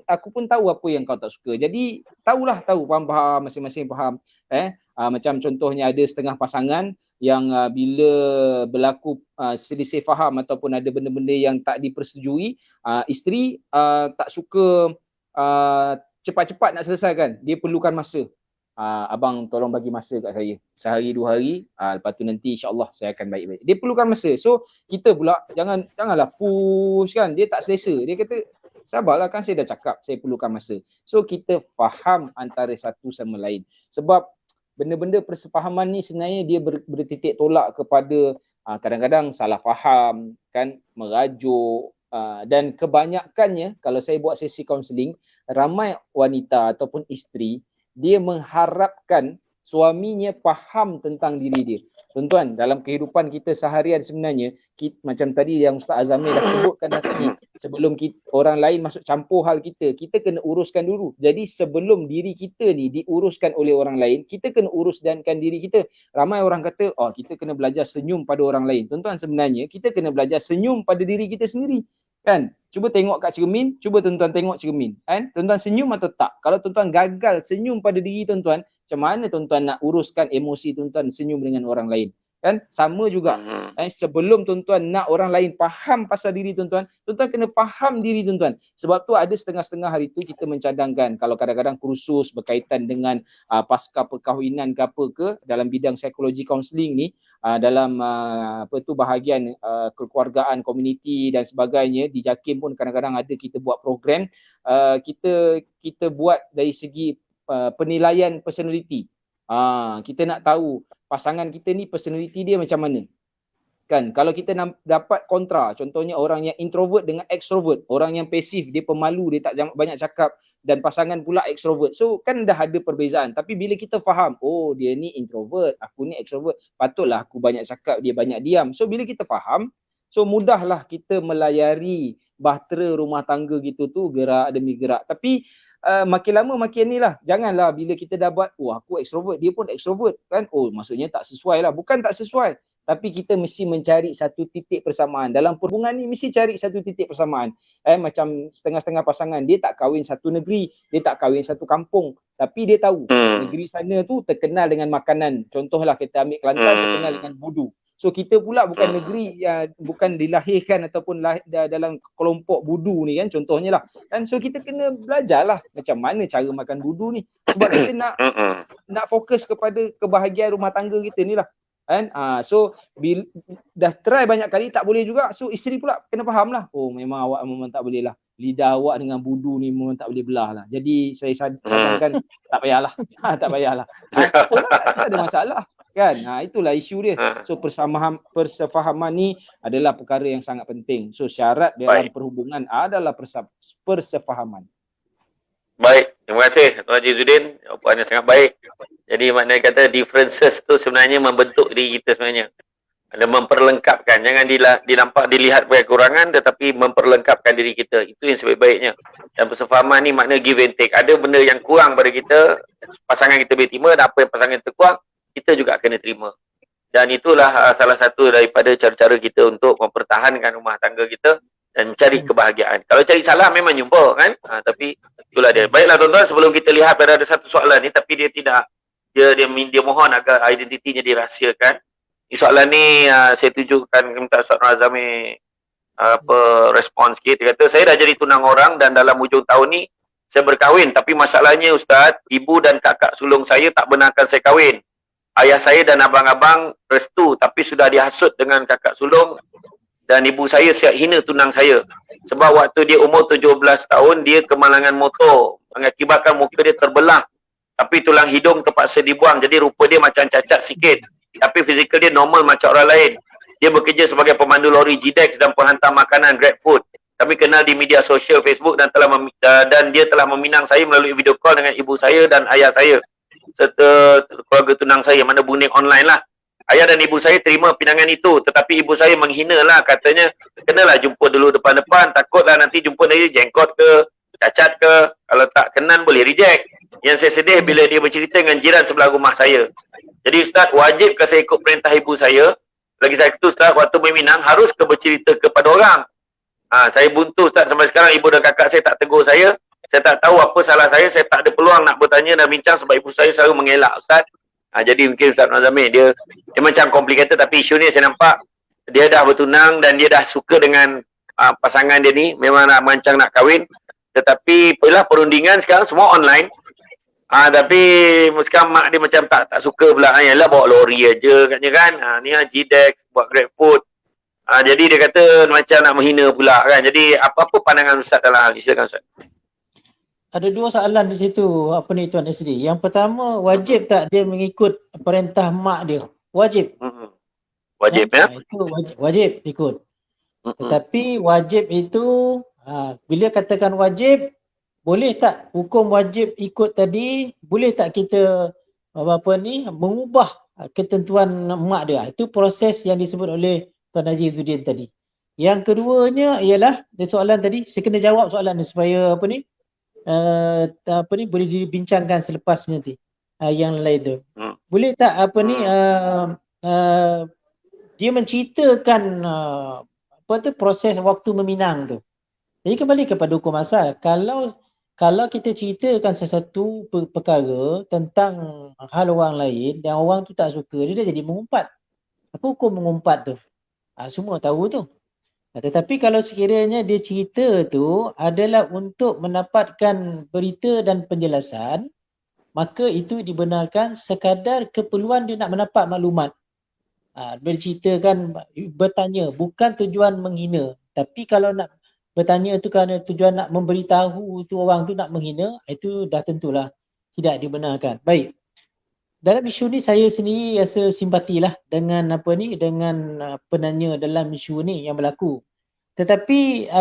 Speaker 3: aku pun tahu apa yang kau tak suka. Jadi tahu, faham, masing-masing faham. Macam contohnya ada setengah pasangan yang bila berlaku selisih faham ataupun ada benda-benda yang tak dipersetujui, isteri tak suka cepat-cepat nak selesaikan. Dia perlukan masa. Abang tolong bagi masa kat saya. Sehari 2 hari, lepas tu nanti insya-Allah saya akan baik-baik. Dia perlukan masa. So kita pula janganlah push kan. Dia tak selesa. Dia kata sabarlah kan, saya dah cakap saya perlukan masa. So kita faham antara satu sama lain. Sebab benda-benda persefahaman ni sebenarnya dia bertitik tolak kepada kadang-kadang salah faham kan, merajuk, dan kebanyakannya kalau saya buat sesi kaunseling, ramai wanita ataupun isteri dia mengharapkan suaminya faham tentang diri dia. Tuan-tuan, dalam kehidupan kita seharian sebenarnya, macam tadi yang Ustaz Azamir dah sebutkan tadi, sebelum orang lain masuk campur hal kita kena uruskan dulu. Jadi sebelum diri kita ni diuruskan oleh orang lain, kita kena uruskan diri kita. Ramai orang kata, kita kena belajar senyum pada orang lain. Tuan-tuan, sebenarnya kita kena belajar senyum pada diri kita sendiri. Kan? Cuba tengok kat cermin, cuba tuan-tuan tengok cermin. Kan? Tuan-tuan senyum atau tak? Kalau tuan-tuan gagal senyum pada diri tuan-tuan, macam mana tuan-tuan nak uruskan emosi tuan-tuan senyum dengan orang lain? Kan? Sama juga. Sebelum tuan-tuan nak orang lain faham pasal diri tuan-tuan, tuan-tuan kena faham diri tuan-tuan. Sebab tu ada setengah-setengah hari tu kita mencadangkan, kalau kadang-kadang kursus berkaitan dengan pasca perkahwinan ke apa ke, dalam bidang psikologi kaunseling ni, dalam bahagian kekeluargaan, komuniti dan sebagainya, di JAKIM pun kadang-kadang ada kita buat program, kita buat dari segi penilaian personality. Kita nak tahu pasangan kita ni personality dia macam mana. Kan, kalau kita dapat kontra, contohnya orang yang introvert dengan extrovert, orang yang pasif dia pemalu, dia tak banyak cakap, dan pasangan pula extrovert. So kan dah ada perbezaan. Tapi bila kita faham, dia ni introvert, aku ni extrovert, patutlah aku banyak cakap, dia banyak diam. So bila kita faham, so mudahlah kita melayari bahtera rumah tangga gitu tu gerak demi gerak. Tapi makin lama makin ni lah. Janganlah bila kita dapat, aku extrovert, dia pun extrovert kan. Maksudnya tak sesuai lah. Bukan tak sesuai. Tapi kita mesti mencari satu titik persamaan. Dalam perhubungan ni mesti cari satu titik persamaan. Macam setengah-setengah pasangan, dia tak kahwin satu negeri, dia tak kahwin satu kampung. Tapi dia tahu negeri sana tu terkenal dengan makanan. Contohlah kita ambil Kelantan, terkenal dengan budu. So kita pula bukan negeri, bukan dilahirkan ataupun dalam kelompok budu ni kan, contohnya lah. Dan so kita kena belajarlah macam mana cara makan budu ni. Sebab kita nak fokus kepada kebahagiaan rumah tangga kita ni lah. Kan? So bila dah try banyak kali tak boleh juga, so isteri pula kena faham lah. Memang awak memang tak boleh lah. Lidah awak dengan budu ni memang tak boleh belah lah. Jadi saya cadangkan tak payahlah. Tak payahlah. Tak ada masalah. Kan? Itulah isu dia. So persefahaman ni adalah perkara yang sangat penting. So syarat dalam perhubungan adalah persefahaman.
Speaker 2: Baik, Terima kasih Tuan Haji Zuddin, jawapannya sangat baik. Jadi maknanya kata differences tu sebenarnya membentuk diri kita sebenarnya. Ada memperlengkapkan, jangan dinampak dilihat sebagai kekurangan tetapi memperlengkapkan diri kita. Itu yang sebaik-baiknya. Dan persefahaman ni makna give and take. Ada benda yang kurang pada kita, pasangan kita boleh terima, dan apa yang pasangan kita kurang, kita juga kena terima. Dan itulah salah satu daripada cara-cara kita untuk mempertahankan rumah tangga kita dan mencari kebahagiaan. Kalau cari salah memang jumpa kan, tapi itulah dia. Baiklah tuan-tuan, sebelum kita lihat ada satu soalan ni tapi dia tidak, dia mohon agar identitinya dirahsiakan. Soalan ni saya tujukan minta Ustaz Razami respon sikit. Dia kata, saya dah jadi tunang orang dan dalam hujung tahun ni saya berkahwin, tapi masalahnya Ustaz, ibu dan kakak sulung saya tak benarkan saya kahwin. Ayah saya dan abang-abang restu, tapi sudah dihasut dengan kakak sulung dan ibu saya siap hina tunang saya. Sebab waktu dia umur 17 tahun, dia kemalangan motor mengakibatkan muka dia terbelah, tapi tulang hidung terpaksa dibuang, jadi rupa dia macam cacat sikit. Tapi fizikal dia normal macam orang lain. Dia bekerja sebagai pemandu lori GDEX dan penghantar makanan GrabFood. Kami kenal di media sosial Facebook dan dia telah meminang saya melalui video call dengan ibu saya dan ayah saya serta keluarga tunang saya, mana bunyi online lah. Ayah dan ibu saya terima pinangan itu, tetapi ibu saya menghina lah, katanya kenalah jumpa dulu depan-depan, takutlah nanti jumpa dia jengkot ke, cacat ke, kalau tak kenan boleh reject. Yang saya sedih bila dia bercerita dengan jiran sebelah rumah saya. Jadi Ustaz, wajibkah saya ikut perintah ibu saya? Lagi saya kata Ustaz, waktu meminang harus ke bercerita kepada orang. Saya buntu Ustaz, sampai sekarang ibu dan kakak saya tak tegur saya. Saya tak tahu apa salah saya tak ada peluang nak bertanya dan bincang sebab ibu saya selalu mengelak Ustaz. Jadi mungkin Ustaz Nazami, dia macam complicated, tapi isu ni saya nampak dia dah bertunang dan dia dah suka dengan pasangan dia ni, memang nak mancang nak kahwin. Tetapi ialah perundingan sekarang semua online. Tapi sekarang mak dia macam tak suka pula. Yalah bawa lori aja katnya kan. Ni GDEX, buat GrabFood. Jadi dia kata macam nak menghina pula kan. Jadi apa-apa pandangan Ustaz dalam hal ni? Silakan Ustaz.
Speaker 4: Ada dua soalan di situ, apa ni Tuan SD. Yang pertama, wajib tak dia mengikut perintah mak dia? Wajib.
Speaker 2: Wajib ya?
Speaker 4: Itu wajib ikut. Tetapi wajib itu, bila katakan wajib, boleh tak hukum wajib ikut tadi, boleh tak kita mengubah ketentuan mak dia? Itu proses yang disebut oleh Tuan Haji Zuddin tadi. Yang keduanya ialah soalan tadi, saya kena jawab soalan ni supaya boleh dibincangkan selepas nanti. Yang lain tu. Boleh tak dia menceritakan proses waktu meminang tu. Jadi kembali kepada hukum asal. Kalau kita ceritakan sesuatu perkara tentang hal orang lain dan orang tu tak suka, dia dah jadi mengumpat. Apa hukum mengumpat tu? Semua tahu tu. Tetapi kalau sekiranya dia cerita tu adalah untuk mendapatkan berita dan penjelasan, maka itu dibenarkan sekadar keperluan dia nak mendapat maklumat. Berceritakan, bertanya, bukan tujuan menghina. Tapi kalau nak bertanya tu kerana tujuan nak memberitahu tu orang tu nak menghina, itu dah tentulah tidak dibenarkan. Baik. Dalam isu ni saya sendiri rasa simpatilah dengan dengan penanya dalam isu ni yang berlaku. Tetapi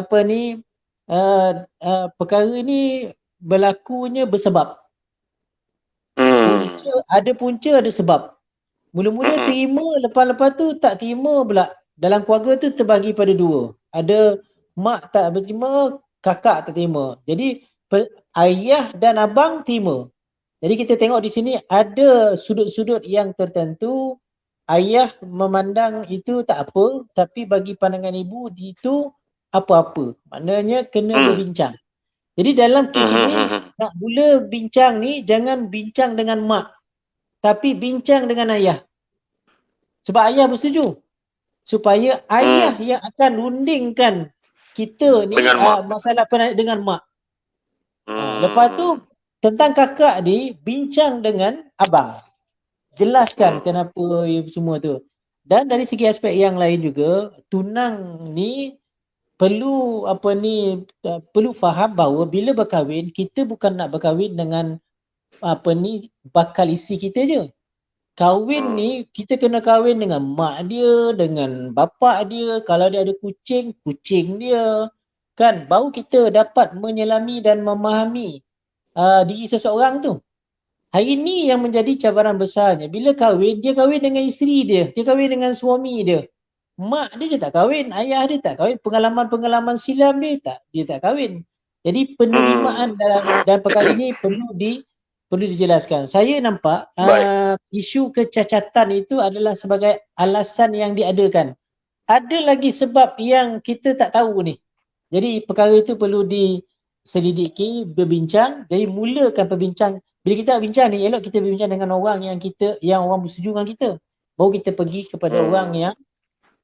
Speaker 4: perkara ni berlakunya bersebab. Ada punca, ada sebab. Mula-mula terima, lepas-lepas tu tak terima pula. Dalam keluarga tu terbagi pada dua. Ada mak tak berterima, kakak tak terima. Jadi ayah dan abang terima. Jadi kita tengok di sini ada sudut-sudut yang tertentu. Ayah memandang itu tak apa, tapi bagi pandangan ibu itu apa-apa. Maknanya kena berbincang. Jadi dalam kes ini nak mula bincang ni jangan bincang dengan mak, tapi bincang dengan ayah. Sebab ayah bersetuju. Supaya ayah yang akan rundingkan kita ni masalah dengan mak. Lepas tu tentang kakak ni bincang dengan abang. Jelaskan kenapa semua tu. Dan dari segi aspek yang lain juga, tunang ni perlu perlu faham bahawa bila berkahwin, kita bukan nak berkahwin dengan bakal isteri kita je. Kahwin ni kita kena kahwin dengan mak dia, dengan bapa dia. Kalau dia ada kucing dia. Kan baru kita dapat menyelami dan memahami diri seseorang tu. Hari ni yang menjadi cabaran besarnya. Bila kahwin, dia kahwin dengan isteri dia. Dia kahwin dengan suami dia. Mak dia tak kahwin. Ayah dia tak kahwin. Pengalaman-pengalaman silam dia tak kahwin. Jadi penerimaan dalam perkara ini perlu dijelaskan. Saya nampak isu kecacatan itu adalah sebagai alasan yang diadakan. Ada lagi sebab yang kita tak tahu ni. Jadi perkara itu perlu diselidiki, berbincang. Jadi mulakan perbincangan. Bila kita nak bincang ni, elok kita berbincang dengan orang yang orang bersetuju dengan kita. Baru kita pergi kepada orang yang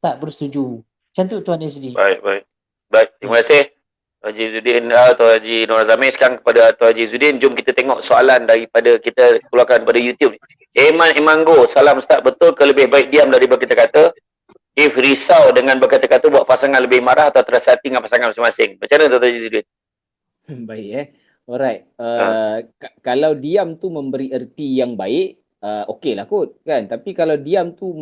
Speaker 4: tak bersetuju. Macam tu Tuan SD.
Speaker 2: Baik. Terima kasih Haji Zudin atau Haji Nur Azami. Sekarang kepada Tuan Haji Zudin, jom kita tengok soalan daripada kita keluarkan daripada YouTube. Emango, salam Ustaz, betul ke lebih baik diam daripada kita kata? If risau dengan berkata-kata buat pasangan lebih marah atau terasa hati dengan pasangan masing-masing. Macam mana Tuan Haji Zudin?
Speaker 3: Baik Alright. Kalau diam tu memberi erti yang baik, okey lah kot kan. Tapi kalau diam tu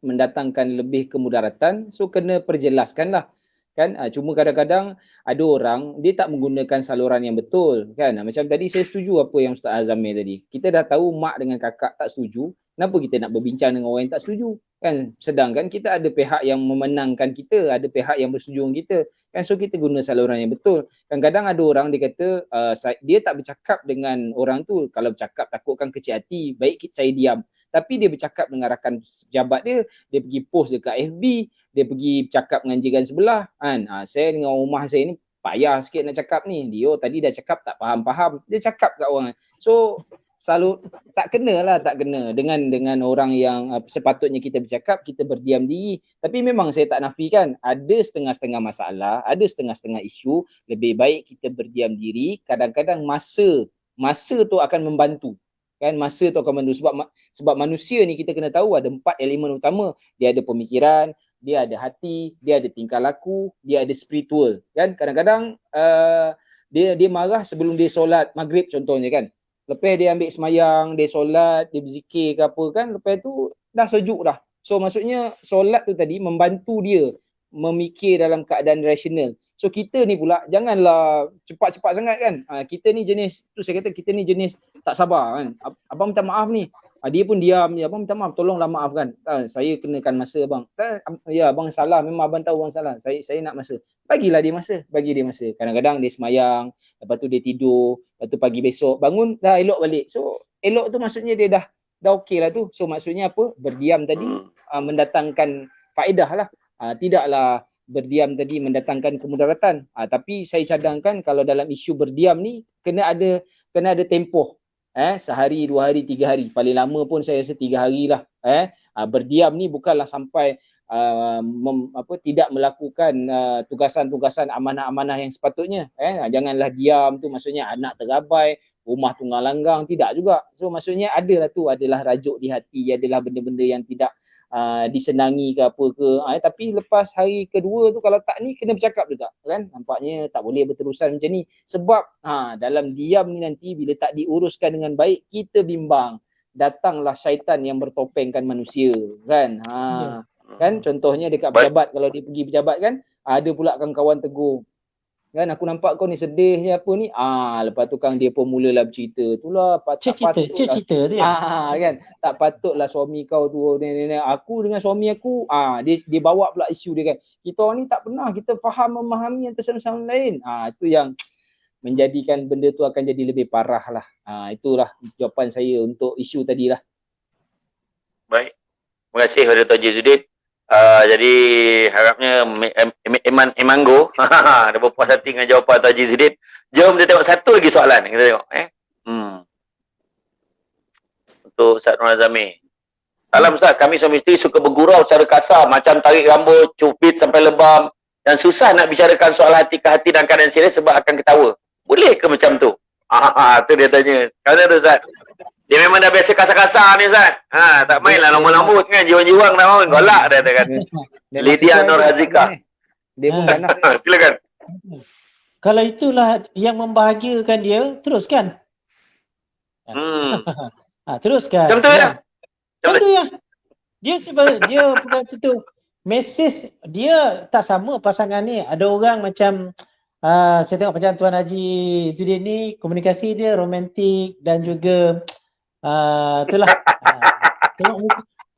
Speaker 3: mendatangkan lebih kemudaratan, so kena perjelaskan lah kan. Cuma kadang-kadang ada orang dia tak menggunakan saluran yang betul kan. Macam tadi saya setuju apa yang Ustaz Azamir tadi. Kita dah tahu mak dengan kakak tak setuju, kenapa kita nak berbincang dengan orang yang tak setuju kan. Sedangkan kita ada pihak yang memenangkan kita, ada pihak yang bersetuju dengan kita kan. So kita guna saluran yang betul. Kadang-kadang ada orang dia kata dia tak bercakap dengan orang tu. Kalau bercakap takutkan kecil hati, baik saya diam. Tapi dia bercakap dengan rakan pejabat dia pergi post dekat FB, dia pergi cakap dengan jiran sebelah kan. Saya dengan rumah saya ni payah sikit nak cakap ni. Dia tadi dah cakap tak faham-faham. Dia cakap kat orang. So selalu tak kena dengan orang yang sepatutnya kita bercakap, kita berdiam diri. Tapi memang saya tak nafikan ada setengah-setengah masalah, ada setengah-setengah isu, lebih baik kita berdiam diri. Kadang-kadang masa tu akan membantu kan. Masa tu akan membantu sebab manusia ni kita kena tahu ada 4 elemen utama. Dia ada pemikiran, dia ada hati, dia ada tingkah laku, dia ada spiritual kan. Kadang-kadang dia marah sebelum dia solat maghrib contohnya kan. Lepas dia ambil semayang, dia solat, dia berzikir ke apa kan, lepas tu dah sejuk dah. So maksudnya solat tu tadi membantu dia memikir dalam keadaan rasional. So kita ni pula janganlah cepat-cepat sangat kan. Kita ni jenis, tu saya kata kita ni jenis tak sabar kan. Abang minta maaf ni. Dia pun diam, abang minta maaf, tolonglah maafkan. Saya kenakan masa abang. Ya abang salah, memang abang tahu abang salah. Saya nak masa. Bagi dia masa. Kadang-kadang dia semayang, lepas tu dia tidur, lepas tu pagi besok bangun dah elok balik. So elok tu maksudnya dia dah okey lah tu. So maksudnya apa? Berdiam tadi mendatangkan faedah lah. Tidaklah berdiam tadi mendatangkan kemudaratan. Tapi saya cadangkan kalau dalam isu berdiam ni kena ada tempoh. Sehari, 2 hari, 3 hari. Paling lama pun saya rasa 3 hari lah. Berdiam ni bukanlah sampai tidak melakukan tugasan-tugasan amanah-amanah yang sepatutnya. Janganlah diam tu maksudnya anak terabai, rumah tunggang langgang, tidak juga. So maksudnya adalah rajuk di hati, adalah benda-benda yang tidak disenangi ke apa ke. Tapi lepas hari kedua tu kalau tak ni kena bercakap juga kan. Nampaknya tak boleh berterusan macam ni. Sebab dalam diam ni nanti bila tak diuruskan dengan baik, kita bimbang. Datanglah syaitan yang bertopengkan manusia kan. Kan contohnya dekat pejabat, kalau dia pergi pejabat kan, ada pula kawan-kawan tegur. Kan aku nampak kau ni sedihnya apa ni. Lepas tu kan dia pun mulalah bercerita. Itulah cerita
Speaker 4: dia.
Speaker 3: Kan tak patutlah suami kau tu aku dengan suami aku dia bawa pula isu dia kan. Kita orang ni tak pernah kita faham memahami antara satu sama lain. Itu yang menjadikan benda tu akan jadi lebih parah lah. Itulah jawapan saya untuk isu tadi lah.
Speaker 2: Baik. Terima kasih kepada Tuan Haji Zudin. Jadi harapnya Emango ada berpuas hati dengan jawapan Tuan Haji Zudin. Jom kita tengok satu lagi soalan. Kita tengok untuk Ustaz Nur Azami. Salam Ustaz, kami suami isteri suka bergurau secara kasar, macam tarik rambut, cubit sampai lebam, dan susah nak bicarakan soal hati ke hati dan keadaan serius sebab akan ketawa. Boleh ke macam tu? Tu dia tanya. Kenapa tu Ustaz? Dia memang dah biasa kasar-kasar ni Ustaz. Tak mainlah lambut-lambut kan. Jiwang-jiwang tak main. Golak dia katakan. Lydia Nur Hazika.
Speaker 3: Dia pun ganas.
Speaker 2: Silakan.
Speaker 4: Kalau itulah yang membahagiakan dia, teruskan. Teruskan.
Speaker 2: Macam tu ya?
Speaker 4: Macam tu ya. Dia bukan tu. Mesej dia tak sama pasangan ni. Ada orang macam Saya tengok macam Tuan Haji Zudin ni komunikasi dia romantik dan juga itulah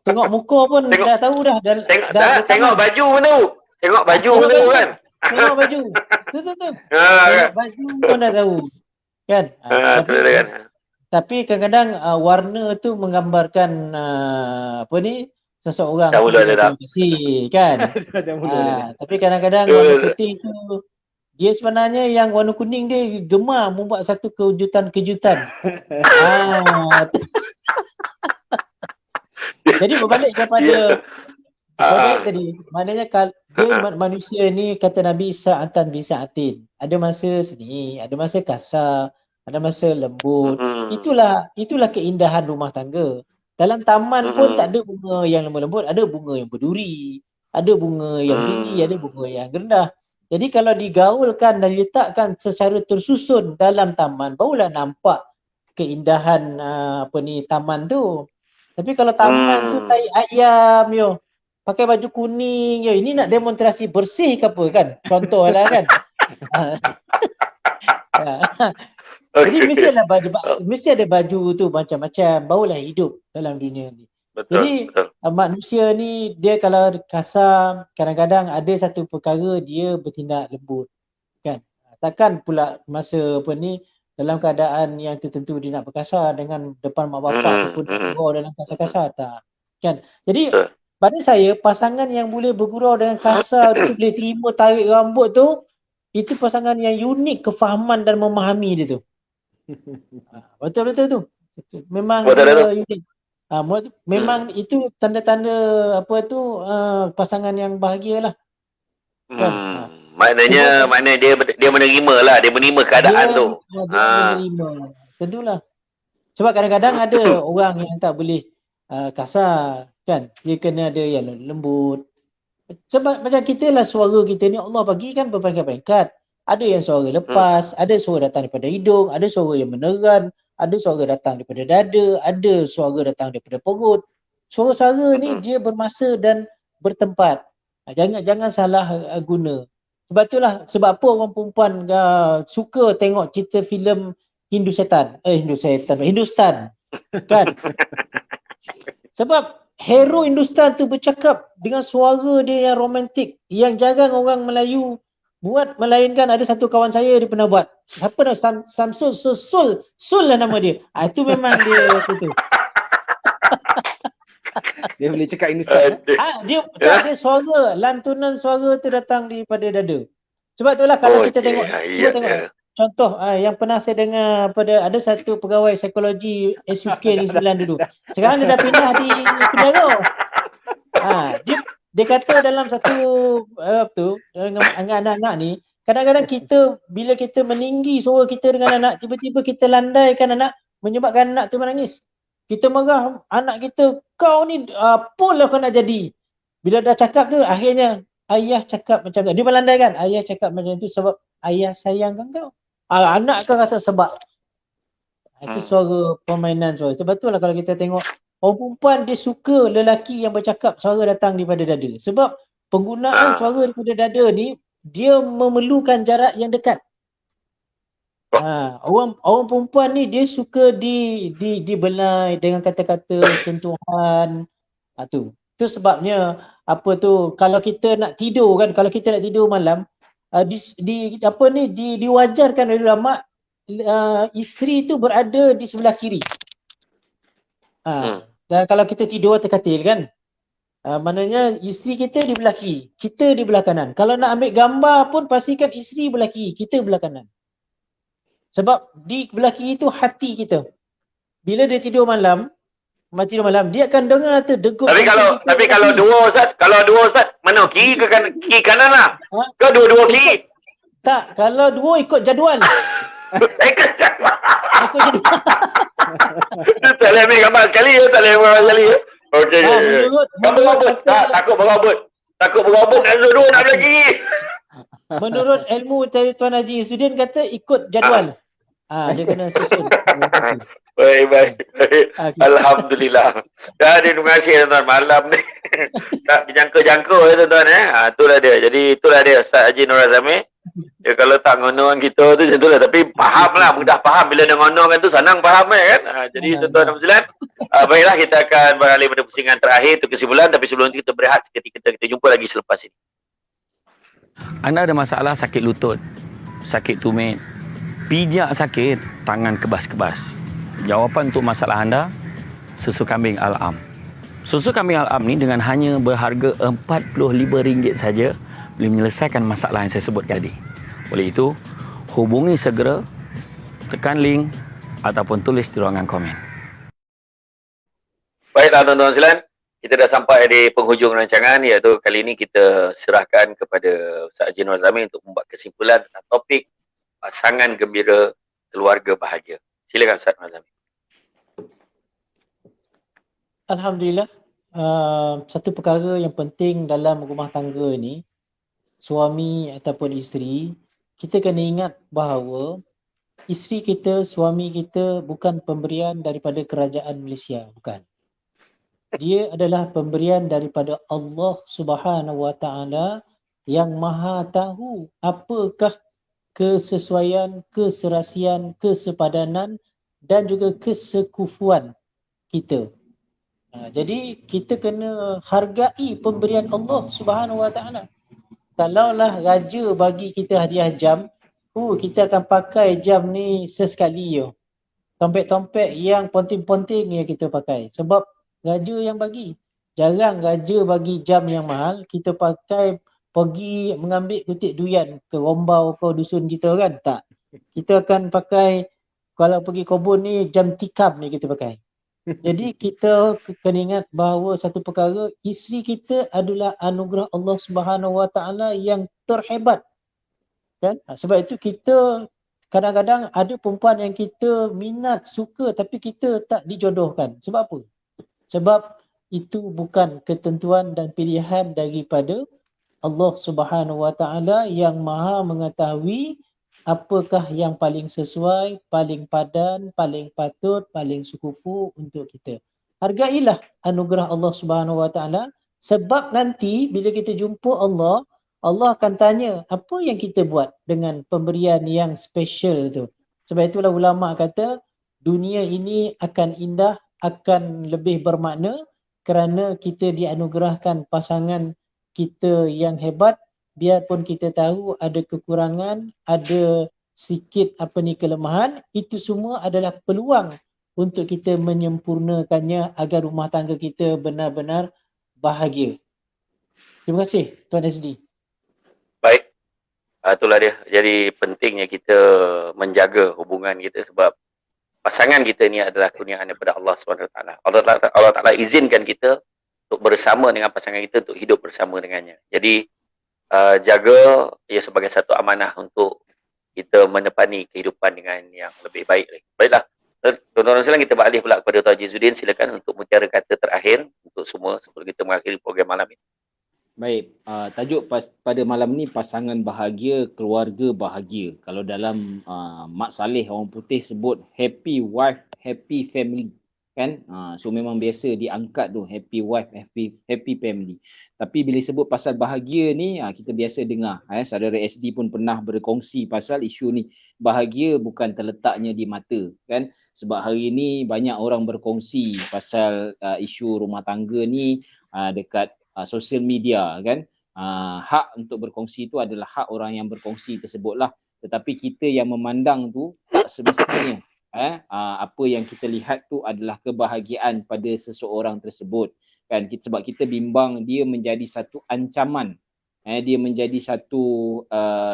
Speaker 4: tengok muka pun dah tahu dah
Speaker 2: Tengok baju pun tahu. Tengok baju pun tahu kan.
Speaker 4: Tengok baju. Tu. Tengok baju pun dah tahu. Kan? Tapi kadang-kadang warna tu menggambarkan seseorang
Speaker 2: dah mula dah.
Speaker 4: Kan? Tapi kadang-kadang warna putih tu dia sebenarnya yang warna kuning dia gemar membuat satu kejutan-kejutan. Jadi berbalik kepada tadi, maknanya dia manusia ni kata Nabi sa'atan bi sa'atin. Ada masa seni, ada masa kasar, ada masa lembut. Itulah keindahan rumah tangga. Dalam taman pun tak ada bunga yang lembut-lembut, ada bunga yang berduri, ada bunga yang tinggi, ada bunga yang rendah. Jadi kalau digaulkan dan diletakkan secara tersusun dalam taman, barulah nampak keindahan taman tu. Tapi kalau taman tu tai ayam yo, pakai baju kuning yo, ini nak demonstrasi bersih ke apa kan? Contohlah kan. Jadi mesti ada baju tu macam-macam, barulah hidup dalam dunia ni. Jadi manusia ni dia kalau kasar, kadang-kadang ada satu perkara dia bertindak lembut kan. Takkan pula masa dalam keadaan yang tertentu dia nak berkasar dengan depan mak bapak ataupun bergurau dalam kasar-kasar, tak kan. Jadi pada saya pasangan yang boleh bergurau dengan kasar tu, boleh terima tarik rambut tu, itu pasangan yang unik kefahaman dan memahami dia tu. Betul-betul tu. Memang unik. Memang itu tanda-tanda pasangan yang bahagia lah.
Speaker 2: Maknanya dia menerima lah, dia menerima keadaan tu.
Speaker 4: Dia menerima. Tentulah. Sebab kadang-kadang ada orang yang tak boleh kasar kan. Dia kena ada yang lembut. Sebab macam kita lah, suara kita ni Allah bagi kan berperingkat-peringkat. Ada yang suara lepas, ada suara datang daripada hidung, ada suara yang meneran, ada suara datang daripada dada, ada suara datang daripada perut. Suara-suara ni dia bermasa dan bertempat. Jangan salah guna. Sebab apa orang perempuan suka tengok cerita filem Hindustan kan. Sebab hero Hindustan tu bercakap dengan suara dia yang romantik, yang jarang orang Melayu buat, melainkan ada satu kawan saya dia pernah buat. Siapa nama? Samsul Sul lah nama dia. Itu memang dia tu.
Speaker 3: Dia boleh cakap Hindustan.
Speaker 4: Dia suara, lantunan suara tu datang daripada dada. Sebab itulah kalau kita tengok, contoh yang pernah saya dengar ada satu pegawai psikologi SUK di Sembilan dulu. Sekarang dia dah pindah di penjara. Dia kata dalam satu dengan anak-anak ni, kadang-kadang kita bila kita meninggi suara kita dengan anak, tiba-tiba kita landaikan anak, menyebabkan anak tu menangis. Kita marah anak kita, kau ni apalah kau nak jadi. Bila dah cakap tu, akhirnya ayah cakap macam tu. Dia melandaikan, ayah cakap macam tu sebab ayah sayangkan kau. Anak akan rasa sebab. Itu suara permainan suara. Sebab tu lah kalau kita tengok orang perempuan dia suka lelaki yang bercakap suara datang daripada dada. Sebab penggunaan suara daripada dada ni dia memerlukan jarak yang dekat. Orang perempuan ni dia suka dibelai dengan kata-kata sentuhan. Tu sebabnya kalau kita nak tidur kan, kalau kita nak tidur malam, diwajarkan oleh ulama isteri tu berada di sebelah kiri. Dan kalau kita tidur atas katil kan, maknanya isteri kita di belah kiri, kita di belah kanan. Kalau nak ambil gambar pun pastikan isteri belah kiri, kita belah kanan. Sebab di belah kiri tu hati kita. Bila dia tidur malam, dia akan dengar terdegup.
Speaker 2: Tapi kalau dua ustaz, mana kiri ke kiri kanan lah? Ke dua-dua kiri?
Speaker 4: Tak, kalau dua ikut jadual. Ikut jadual.
Speaker 2: Tak boleh ambil gambar sekali ya, Okey. Takut berabut nak dua-dua nak belah kiri.
Speaker 4: Menurut ilmu Tuan Haji Zudin kata ikut jadual. Dia kena susun.
Speaker 2: Baik. Alhamdulillah. Terima kasih tuan-tuan, malam ni. Tak berjangka-jangka tuan-tuan Itulah dia. Jadi itulah dia Ustaz Haji Nur Azami. Ya kalau tak ngono kan kita tu macam tu lah. Tapi faham lah, mudah faham. Bila dia ngono kan tu senang faham kan. Jadi tuan-tuan dan puan-puan, baiklah kita akan beralih pada pusingan terakhir untuk kesimpulan. Tapi sebelum itu kita berehat seketika, kita jumpa lagi selepas ini.
Speaker 1: Anda ada masalah sakit lutut, sakit tumit, pijak sakit, tangan kebas-kebas. Jawapan untuk masalah anda, susu kambing Al-Am. Susu kambing Al-Am ni dengan hanya berharga RM45 saja boleh menyelesaikan masalah yang saya sebut tadi. Oleh itu, hubungi segera, tekan link ataupun tulis di ruangan komen.
Speaker 2: Baiklah tuan-tuan sekalian, kita dah sampai di penghujung rancangan, iaitu kali ini kita serahkan kepada Ustaz Haji Nur Zami untuk membuat kesimpulan tentang topik pasangan gembira, keluarga bahagia. Silakan Ustaz Nur Zami.
Speaker 4: Alhamdulillah, satu perkara yang penting dalam rumah tangga ni, suami ataupun isteri, kita kena ingat bahawa isteri kita, suami kita bukan pemberian daripada kerajaan Malaysia, bukan. Dia adalah pemberian daripada Allah Subhanahu Wa Taala yang Maha tahu apakah kesesuaian, keserasian, kesepadanan dan juga kesekufuan kita. Jadi kita kena hargai pemberian Allah Subhanahu Wa Taala. Kalaulah raja bagi kita hadiah jam, kita akan pakai jam ni sesekali je. Tompek-tompek yang ponting-ponting yang kita pakai. Sebab raja yang bagi. Jarang raja bagi jam yang mahal, kita pakai pergi mengambil kutik durian ke rombau ke dusun kita kan? Tak. Kita akan pakai, kalau pergi kebun ni, jam tikam ni kita pakai. Jadi kita kena ingat bahawa satu perkara, isteri kita adalah anugerah Allah Subhanahu Wa Taala yang terhebat. Kan? Sebab itu kita kadang-kadang ada perempuan yang kita minat, suka tapi kita tak dijodohkan. Sebab apa? Sebab itu bukan ketentuan dan pilihan daripada Allah Subhanahu Wa Taala yang Maha mengetahui apakah yang paling sesuai, paling padan, paling patut, paling sekufu untuk kita. Hargailah anugerah Allah Subhanahu Wa Taala, sebab nanti bila kita jumpa Allah, Allah akan tanya apa yang kita buat dengan pemberian yang special tu. Sebab itulah ulama kata dunia ini akan indah, akan lebih bermakna kerana kita dianugerahkan pasangan kita yang hebat. Biarpun kita tahu ada kekurangan, ada sikit kelemahan, itu semua adalah peluang untuk kita menyempurnakannya agar rumah tangga kita benar-benar bahagia. Terima kasih Tuan SD.
Speaker 2: Baik. Itulah dia. Jadi pentingnya kita menjaga hubungan kita sebab pasangan kita ni adalah kurniaan daripada Allah SWT. Allah Ta'ala izinkan kita untuk bersama dengan pasangan kita, untuk hidup bersama dengannya. Jadi jaga ia sebagai satu amanah untuk kita menepani kehidupan dengan yang lebih baik lagi. Baiklah, tuan-tuan sekalian, kita beralih pula kepada Tuan Haji Zuddin. Silakan untuk mutiara kata terakhir untuk semua sebelum kita mengakhiri program malam ini.
Speaker 3: Baik, tajuk pada malam ni pasangan bahagia, keluarga bahagia. Kalau dalam Mak Saleh orang putih sebut happy wife, happy family. Kan? So memang biasa diangkat tu happy wife, happy family. Tapi bila sebut pasal bahagia ni, kita biasa dengar. Saudara SD pun pernah berkongsi pasal isu ni. Bahagia bukan terletaknya di mata. Kan? Sebab hari ni banyak orang berkongsi pasal isu rumah tangga ni dekat sosial media. Kan? Hak untuk berkongsi tu adalah hak orang yang berkongsi tersebutlah. Tetapi kita yang memandang tu tak semestinya. Apa yang kita lihat tu adalah kebahagiaan pada seseorang tersebut kan, sebab kita bimbang dia menjadi satu ancaman, dia menjadi satu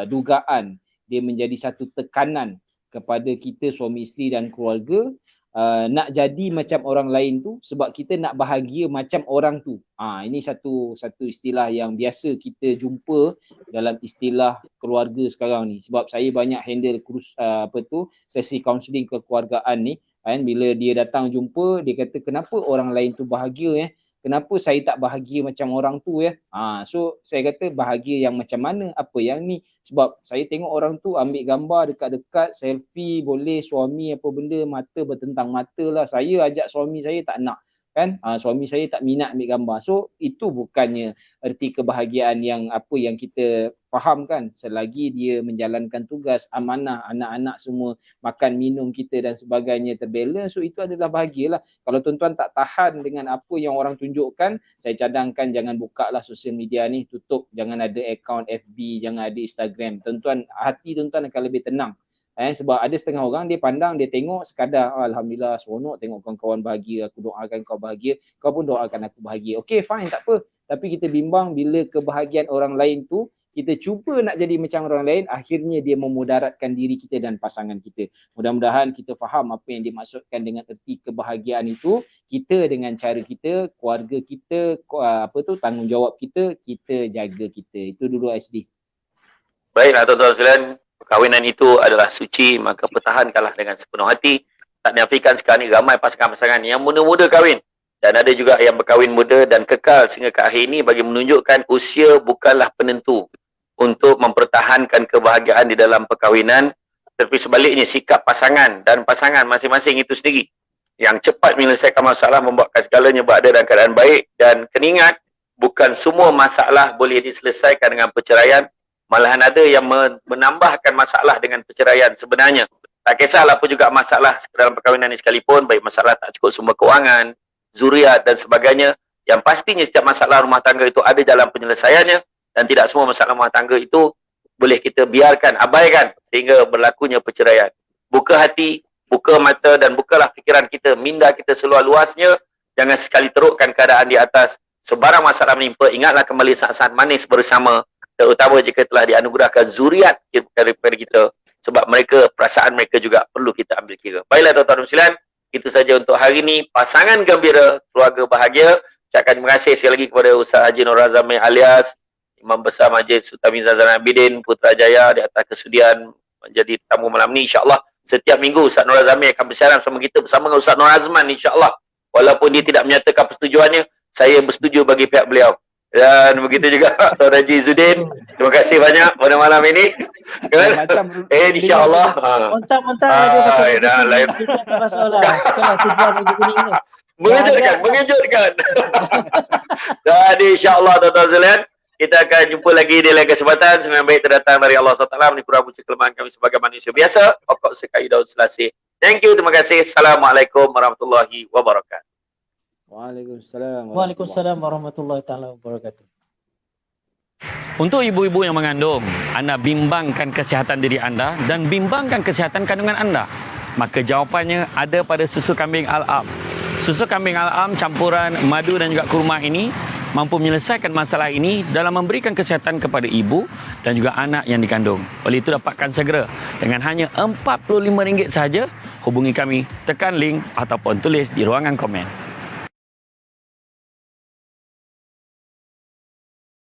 Speaker 3: dugaan, dia menjadi satu tekanan kepada kita suami isteri dan keluarga, nak jadi macam orang lain tu sebab kita nak bahagia macam orang tu. Ini satu istilah yang biasa kita jumpa dalam istilah keluarga sekarang ni. Sebab saya banyak handle sesi kaunseling kekeluargaan ni, kan, bila dia datang jumpa, dia kata kenapa orang lain tu bahagia, kenapa saya tak bahagia macam orang tu So saya kata bahagia yang macam mana, apa yang ni, sebab saya tengok orang tu ambil gambar dekat-dekat, selfie, boleh suami apa benda, mata bertentang mata lah. Saya ajak suami saya tak nak. kan, suami saya tak minat ambil gambar. So itu bukannya erti kebahagiaan yang apa yang kita faham kan, selagi dia menjalankan tugas amanah, anak-anak semua makan minum kita dan sebagainya terbalance, so itu adalah bahagialah. Kalau tuan-tuan tak tahan dengan apa yang orang tunjukkan, saya cadangkan jangan buka lah sosial media ni, tutup, jangan ada akaun FB, jangan ada Instagram. Tuan-tuan, hati tuan-tuan akan lebih tenang. Sebab ada setengah orang dia pandang, dia tengok sekadar alhamdulillah seronok tengok kawan-kawan bahagia, aku doakan kau bahagia, kau pun doakan aku bahagia. Okey, fine, tak apa. Tapi kita bimbang bila kebahagiaan orang lain tu kita cuba nak jadi macam orang lain, akhirnya dia memudaratkan diri kita dan pasangan kita. Mudah-mudahan kita faham apa yang dimaksudkan dengan erti kebahagiaan itu. Kita dengan cara kita, keluarga kita, tanggungjawab kita, kita jaga kita. Itu dulu SD.
Speaker 2: Baiklah tuan-tuan sekalian, perkahwinan itu adalah suci, maka pertahankanlah dengan sepenuh hati. Tak nafikan sekarang ni ramai pasangan-pasangan yang muda-muda kahwin. Dan ada juga yang berkahwin muda dan kekal sehingga ke akhir ini bagi menunjukkan usia bukanlah penentu untuk mempertahankan kebahagiaan di dalam perkahwinan. Tetapi sebaliknya sikap pasangan dan pasangan masing-masing itu sendiri yang cepat menyelesaikan masalah, membuatkan segalanya berada dalam keadaan baik. Dan kena ingat, bukan semua masalah boleh diselesaikan dengan perceraian. Malahan ada yang menambahkan masalah dengan perceraian sebenarnya. Tak kisahlah apa juga masalah dalam perkahwinan ini sekalipun, baik masalah tak cukup sumber kewangan, zuriat dan sebagainya. Yang pastinya setiap masalah rumah tangga itu ada jalan penyelesaiannya. Dan tidak semua masalah rumah tangga itu boleh kita biarkan, abaikan sehingga berlakunya perceraian. Buka hati, buka mata dan bukalah fikiran kita, minda kita seluas-luasnya. Jangan sekali terukkan keadaan di atas. Sebarang masalah menimpa, ingatlah kembali saat-saat manis bersama, terutama jika telah dianugerahkan zuriat daripada kita. Sebab mereka, perasaan mereka juga perlu kita ambil kira. Baiklah tuan-tuan dan sekalian, itu saja untuk hari ini. Pasangan gembira, keluarga bahagia. Ucapkan terima kasih sekali lagi kepada Ustaz Haji Nur Azami alias Imam Besar Masjid Sultan Miza Zainal Abidin Putrajaya di atas kesudian menjadi tamu malam ni. InsyaAllah setiap minggu Ustaz Nur Azami akan bersiaran bersama kita bersama dengan Ustaz Nur Azman, insyaAllah. Walaupun dia tidak menyatakan persetujuannya, saya bersetuju bagi pihak beliau. Dan begitu juga Tuan Haji Izzuddin. Terima kasih banyak pada malam ini. InsyaAllah.
Speaker 4: Mentang-mentang
Speaker 2: ada lain. Mengejutkan. Dan insyaAllah tuan-tuan sekalian, kita akan jumpa lagi di lain kesempatan. Semoga baik terdatang dari Allah SWT. Menipura puji kelemahan kami sebagai manusia biasa. Pokok sekai daun selasih. Thank you, terima kasih. Assalamualaikum warahmatullahi wabarakatuh.
Speaker 4: Waalaikumsalam warahmatullahi taala wabarakatuh.
Speaker 1: Untuk ibu-ibu yang mengandung, anda bimbangkan kesihatan diri anda dan bimbangkan kesihatan kandungan anda. Maka jawapannya ada pada susu kambing Al-Am. Susu kambing Al-Am campuran madu dan juga kurma ini mampu menyelesaikan masalah ini dalam memberikan kesihatan kepada ibu dan juga anak yang dikandung. Oleh itu dapatkan segera dengan hanya RM45 sahaja. Hubungi kami, tekan link ataupun tulis di ruangan komen.